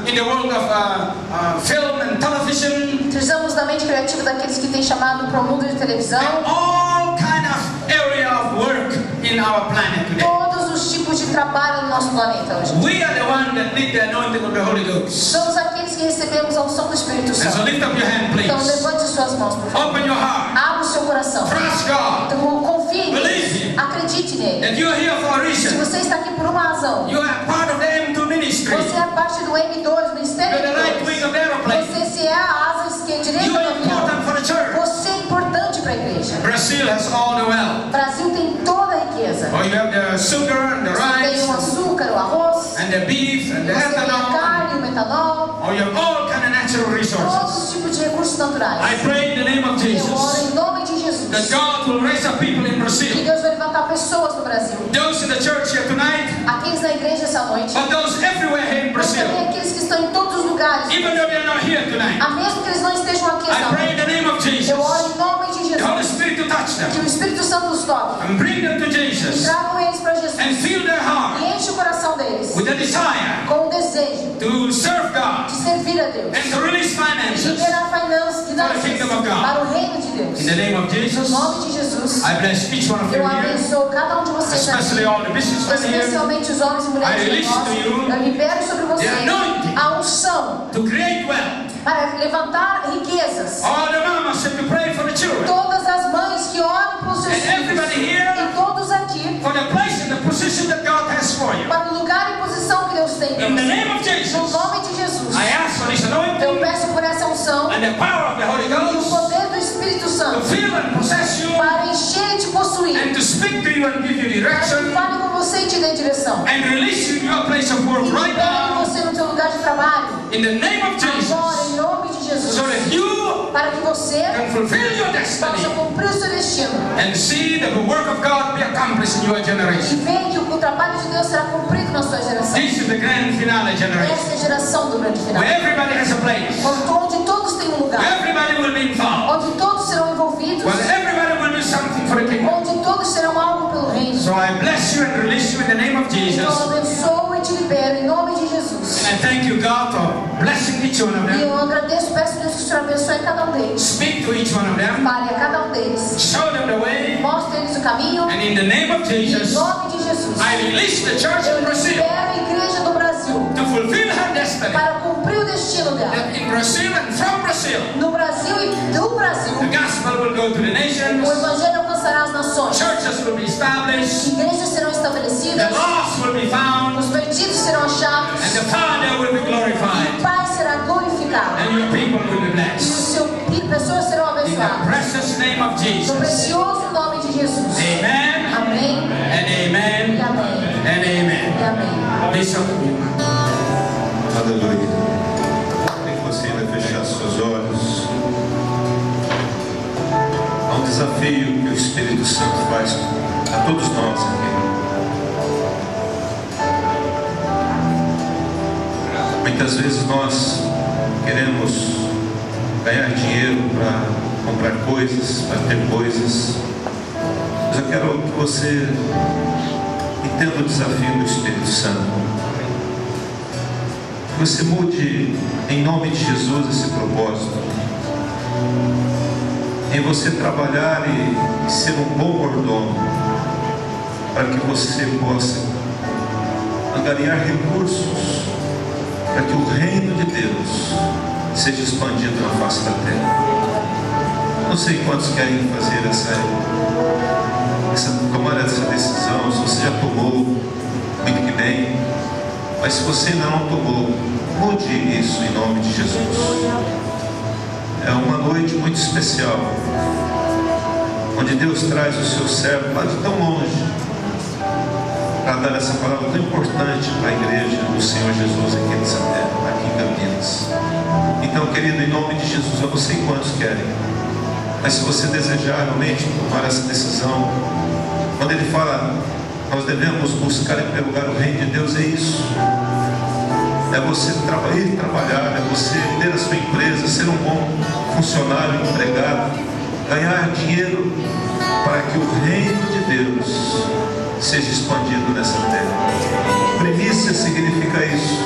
in the world of film and television. Precisamos da mente criativa daqueles que têm chamado para o mundo de televisão. And all kind of area of work in our planet today. Todos os tipos de trabalho no nosso planeta hoje. We are the one that need the anointing of the Holy Ghost. Somos aqueles que recebemos a unção do Espírito And so Santo. lift up your hand, Então, please. levante suas mãos, por favor. Open your heart. Abra o seu coração. Trust God. Então, confie Believe nele. Him. Acredite nele. That you are here for a Se reason. você está aqui por uma razão, You are part of the M2 ministry. você é parte do M2, do You're Ministério the right wing M2. of the aeroplane. Você se é a asa esquerda direita You do are avião. important for the church. Você é importante para a igreja. Brazil has all the wealth. O Brasil tem toda a riqueza. Oh, you have the sugar and the Tem o rice açúcar, o arroz, and the beef and the você tem a ethanol. carne, o metanol, Oh, you have all kind of natural todos resources. os tipos de recursos I naturais. pray in the name of Eu oro Jesus em nome de that Jesus God will raise up people in que Brazil. Deus vai levantar pessoas no Brasil. Those in the church here tonight, Aqueles na igreja essa noite, but those everywhere here in mas também Brazil. aqueles que estão em todos os lugares. Even though they are not here tonight, Mesmo que eles não estejam aqui essa I pray in noite. the name of Jesus. Eu oro em nome de The Holy Jesus. Spirit to touch Que them o Espírito Santo os toque. and bring them to E Jesus tragam eles para Jesus. and fill their heart E enche o coração deles with a desire com o desejo to serve God de servir a Deus. and to release E finances. liberar finanças kingdom of God. para o reino de Deus. In the name of Em Jesus, nome de Jesus, I bless each one of you eu here, abençoo cada um de vocês especially aqui. all the businessmen here, Especialmente os homens e mulheres I de release negócio. to you Eu libero sobre vocês the anointing a unção to create wealth. para levantar riquezas. All the mamas have to pray for the children. Todas as mães que oram para os seus And everybody filhos. here E todos aqui for the place and the position that God has for you. para o lugar e posição que Deus tem para In the você. name of No Jesus, nome de Jesus, I ask for this eu anointing peço por essa unção and the power of the Holy e o Ghost poder do Espírito to Santo fill and possess you para encher e te possuir. and to speak to you and give you Para que direction fale com você e te dê direção. and release you in your place of work E right libere now você no teu lugar de trabalho. in the name of Agora, Jesus, em nome de Jesus. so that you Para para que você can fulfill your possa destiny cumprir o seu destino. and see the work of God be accomplished in your E generation. ver que o trabalho de Deus será cumprido na sua geração. This is the grand finale generation, Essa é a geração do grande final. where everybody has a place, Onde todos têm um where lugar. everybody will be involved, Onde todos serão envolvidos. where everybody will do something for the kingdom. Onde todos serão algo pelo reino. So I bless you and release you in the name of Jesus. Então eu abençoo e te libero em nome de Jesus. And I thank you, God, for blessing each one of E them. eu agradeço, peço a Deus que o Senhor abençoe cada um deles. Speak to each one of them. Fale a cada um deles. Show them the way. Mostre-lhes o caminho. And in the name of Em Jesus, nome de Jesus. I release the church Eu in Brazil libero a igreja do Brasil to fulfill her destiny. para cumprir o destino dela. That in Brazil and from Brazil, No Brasil e do Brasil, the gospel will go to the nations, o Evangelho alcançará as nações. churches will be established, Igrejas serão the estabelecidas. lost will be found, Os perdidos serão achados. and the Father will be O glorified, Pai será glorificado. and your people will be E blessed. pessoas serão In the abençoadas. precious name of No Jesus. precioso nome de Jesus. Amen, Amém. and E amen, amém. and amen. E amém. Bishop, Aleluia. Tem que você ainda fechar seus olhos. Há um desafio que o Espírito Santo faz a todos nós aqui. Muitas vezes nós queremos ganhar dinheiro para comprar coisas, para ter coisas. Mas eu quero que você entenda o desafio do Espírito Santo. Que você mude em nome de Jesus esse propósito. Em você trabalhar e ser um bom mordomo, para que você possa angariar recursos, para que o reino de Deus seja expandido na face da terra. Não sei quantos querem fazer tomar essa decisão. Se você já tomou, muito que bem. Mas se você ainda não tomou, mude isso em nome de Jesus. É uma noite muito especial, onde Deus traz o seu servo lá de tão longe, para dar essa palavra tão importante para a igreja do Senhor Jesus aqui nessa terra, aqui em Campinas. Então, querido, em nome de Jesus, eu não sei quantos querem, mas se você desejar realmente tomar essa decisão, quando ele fala, nós devemos buscar em primeiro lugar o reino de Deus, é isso. É você trabalhar, é você ter a sua empresa, ser um bom funcionário, empregado, ganhar dinheiro para que o reino de Deus seja expandido nessa terra. Primícia significa isso.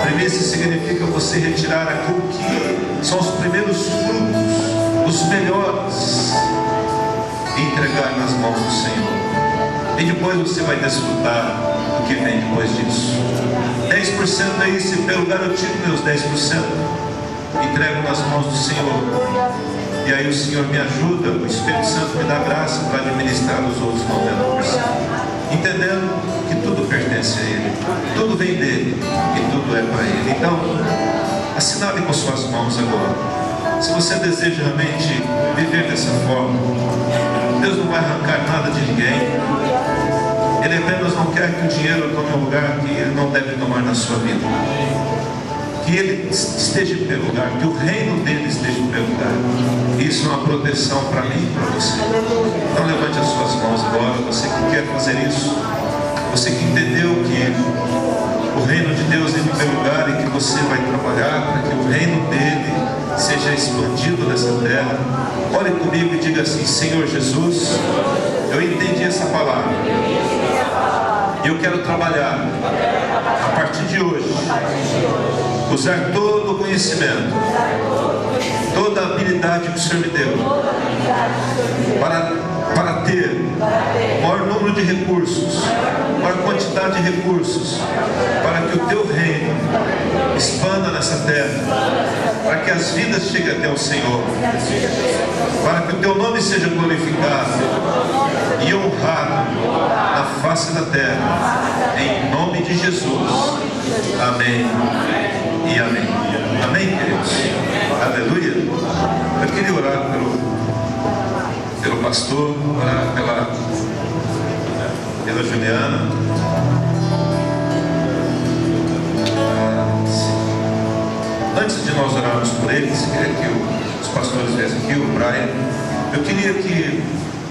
Primícia significa você retirar aquilo que são os primeiros frutos, os melhores, e entregar nas mãos do Senhor. E depois você vai desfrutar do que vem depois disso. 10% é isso, em primeiro lugar eu tiro meus 10%, entrego nas mãos do Senhor. E aí o Senhor me ajuda, o Espírito Santo me dá graça para administrar os outros 90%. Entendendo que tudo pertence a Ele, tudo vem dEle e tudo é para Ele. Então, assinale com suas mãos agora. Se você deseja realmente viver dessa forma, Deus não vai arrancar nada de ninguém. Ele apenas não quer que o dinheiro tome um lugar que Ele não deve tomar na sua vida. Que Ele esteja em primeiro lugar, que o reino dEle esteja em primeiro lugar. Isso é uma proteção para mim e para você. Então levante as suas mãos agora, você que quer fazer isso, você que entendeu que o reino de Deus é em primeiro lugar e que você vai trabalhar para que o reino dEle seja expandido nessa terra. Ore comigo e diga assim: Senhor Jesus, eu entendi essa palavra e eu quero trabalhar a partir de hoje, usar todo o conhecimento, toda a habilidade que o Senhor me deu para ter maior número de recursos, maior quantidade de recursos, para que o teu reino expanda nessa terra, para que as vidas cheguem até o Senhor, para que o teu nome seja glorificado e honrado na face da terra, em nome de Jesus. Amém e amém. Amém, queridos? Aleluia. Eu queria orar pelo pastor, orar pela Juliana. Antes de nós orarmos por eles, queria que pastores viessem aqui, o Brian, eu queria que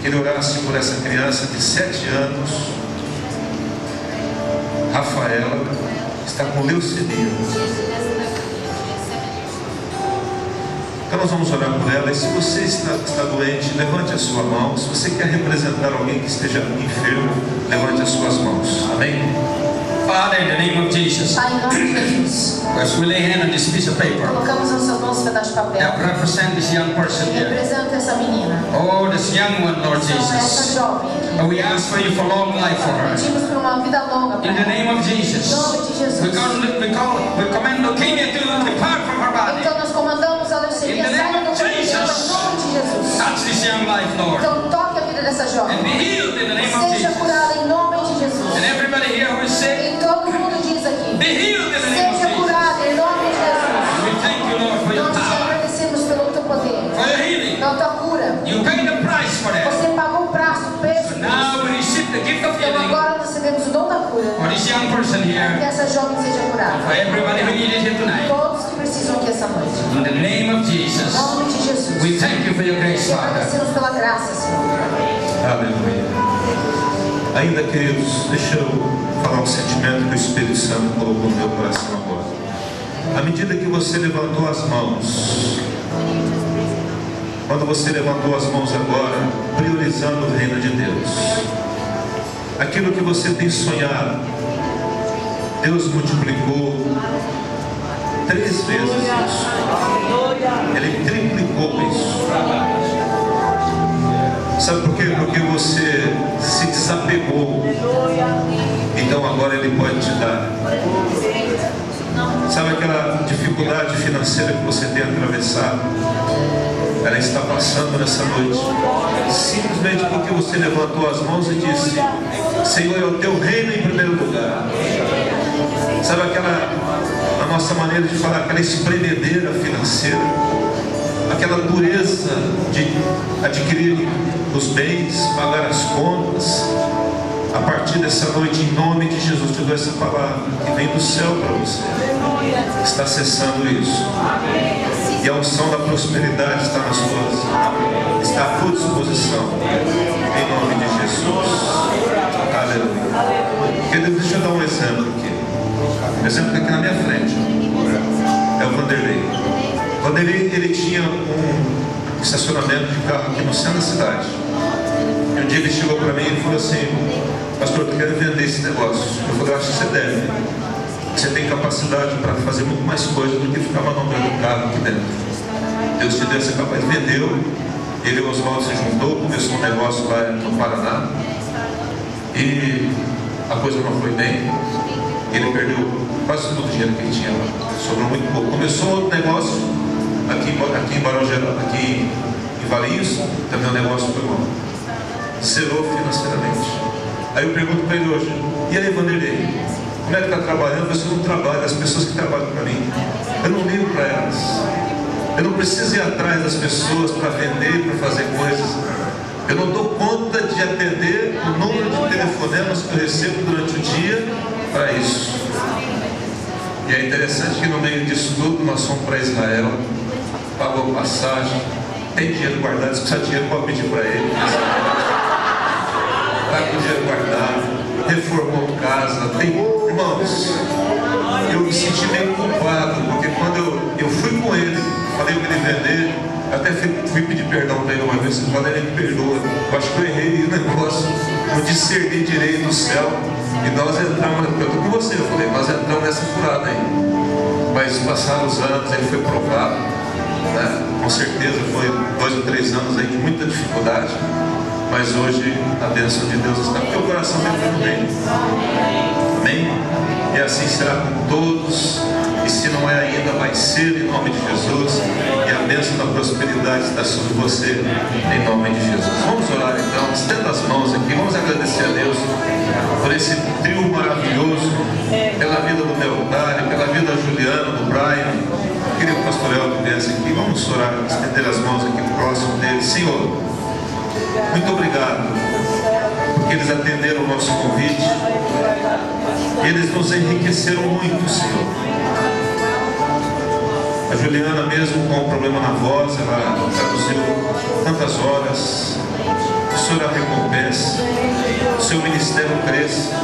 ele orasse por essa criança de 7 anos, Rafaela, que está com leucemia. Então nós vamos orar por ela. E se você está doente, levante a sua mão. Se você quer representar alguém que esteja enfermo, levante as suas mãos. Amém? Father, in the name of Jesus, Pai, em nome de Jesus, as we lay hand on this piece of paper colocamos nas suas mãos esse pedaço de papel. that represent this young person here. Representa essa menina. Oh, this young one, Lord Então, essa Jesus. jovem aqui. And we ask for you for long life for her. Pedimos por uma vida longa para In the ela. name of Jesus, Em nome de Jesus. we command leukemia to depart from her body. Então nós comandamos a leucemia In the saia name do of corpo dela, em Jesus. nome de Jesus. Touch this young life, Lord. Então toque a vida dessa jovem. And be healed in the name of Seja Jesus. curada em nome de Jesus. And everybody here who is sick, E todo mundo diz aqui. be healed in the name of Seja Jesus. curada em nome de Jesus. We thank you, Lord, for your Nós te power, agradecemos pelo teu poder, for your healing. pela tua cura. You paid the price for that. Você pagou o preço. So now we receive the gift of Então healing agora nós recebemos o dom da cura. for this young person Que here, essa jovem seja curada. for everybody who needed here tonight. Todos que precisam aqui essa noite. In the name of Em Jesus, nome de Jesus. we thank you for your grace, Te Father. agradecemos pela graça, Senhor. Aleluia. Ainda, queridos, deixa eu falar um sentimento que o Espírito Santo colocou no meu coração agora. À medida que você levantou as mãos, quando você levantou as mãos agora, priorizando o reino de Deus, aquilo que você tem sonhado, Deus multiplicou 3 vezes isso. Ele triplicou isso. Sabe por quê? Porque você se desapegou. Então agora Ele pode te dar. Sabe aquela dificuldade financeira que você tem atravessado? Ela está passando nessa noite. Simplesmente porque você levantou as mãos e disse: Senhor, é o teu reino em primeiro lugar. Sabe a nossa maneira de falar, aquela espremedeira financeira, aquela dureza de adquirir os bens, pagar as contas. A partir dessa noite, em nome de Jesus, te dou essa palavra que vem do céu para você. Está cessando isso. E a unção da prosperidade está está à tua disposição. Em nome de Jesus. Aleluia. Querido, deixa eu dar um exemplo aqui. Um exemplo que aqui na minha frente é o Vanderlei. O Vanderlei, ele tinha um estacionamento de carro aqui no centro da cidade. E um dia ele chegou para mim e falou assim: pastor, eu quero vender esse negócio. Eu falei: eu acho que você deve. Você tem capacidade para fazer muito mais coisa do que ficar manobrando o carro aqui dentro. Deus te deu essa capacidade. Vendeu. Ele e o Oswaldo se juntou, começou um negócio lá no Paraná. E a coisa não foi bem. Ele perdeu quase todo o dinheiro que ele tinha lá. Sobrou muito pouco. Começou outro negócio aqui em Barão Geraldo, aqui em Valinhos. Também o negócio foi bom. Zerou financeiramente. Aí eu pergunto para ele hoje: e aí, Vanderlei, como é que está trabalhando? Você não trabalha, as pessoas que trabalham para mim, eu não ligo para elas. Eu não preciso ir atrás das pessoas para vender, para fazer coisas. Eu não dou conta de atender o número de telefonemas que eu recebo durante o dia para isso. E é interessante que no meio disso tudo nós fomos para Israel, pagou passagem, tem dinheiro guardado, se precisar de dinheiro pode pedir para ele. Está com o dinheiro guardado, reformou casa, tem... Irmãos, eu me senti meio culpado, porque quando eu fui com ele, falei para ele vender, até fui pedir perdão para ele uma vez, eu falei: ele me perdoa, eu acho que eu errei o negócio, não discerni direito do céu, e nós entramos, eu estou com você, eu falei, nós entramos nessa furada aí, mas passaram os anos, ele foi provado, né? Com certeza foi 2 ou 3 anos aí de muita dificuldade, mas hoje a bênção de Deus está, porque o coração dele está bem. Amém? E assim será com todos, e se não é ainda, vai ser, em nome de Jesus, e a bênção da prosperidade está sobre você, em nome de Jesus. Vamos orar então, estenda as mãos aqui, vamos agradecer a Deus por esse trio maravilhoso, pela vida do Leotário, pela vida da Juliana, do Brian. Eu queria que o pastor Elton viesse aqui, vamos orar, estender as mãos aqui próximo dele. Senhor, muito obrigado, porque eles atenderam o nosso convite. Eles nos enriqueceram muito, Senhor. A Juliana mesmo com um problema na voz, ela traduziu tantas horas. O Senhor a recompensa, o seu ministério cresça,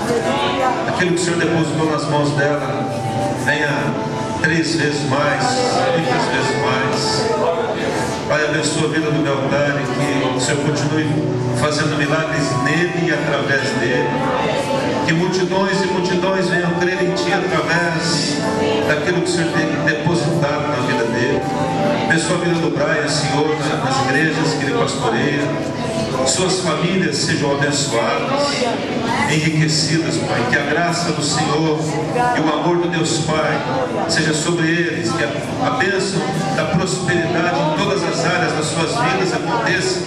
aquilo que o Senhor depositou nas mãos dela venha 3 vezes mais, muitas vezes mais. Pai, abençoa a vida do meu Pai, que o Senhor continue fazendo milagres nele e através dele, que multidões e multidões venham crer em Ti através daquilo que o Senhor tem depositado na vida dele. Abençoa a vida do Brian, Senhor, nas igrejas que ele pastoreia. Suas famílias sejam abençoadas, enriquecidas, Pai. Que a graça do Senhor e o amor do Deus Pai seja sobre eles. Que a bênção da prosperidade em todas as áreas das suas vidas aconteça.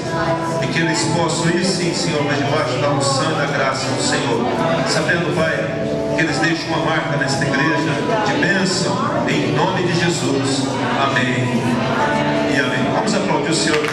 E que eles possam ir sim, Senhor, mas debaixo da unção e da graça do Senhor. Sabendo, Pai, que eles deixem uma marca nesta igreja de bênção, em nome de Jesus. Amém e amém. Vamos aplaudir o Senhor.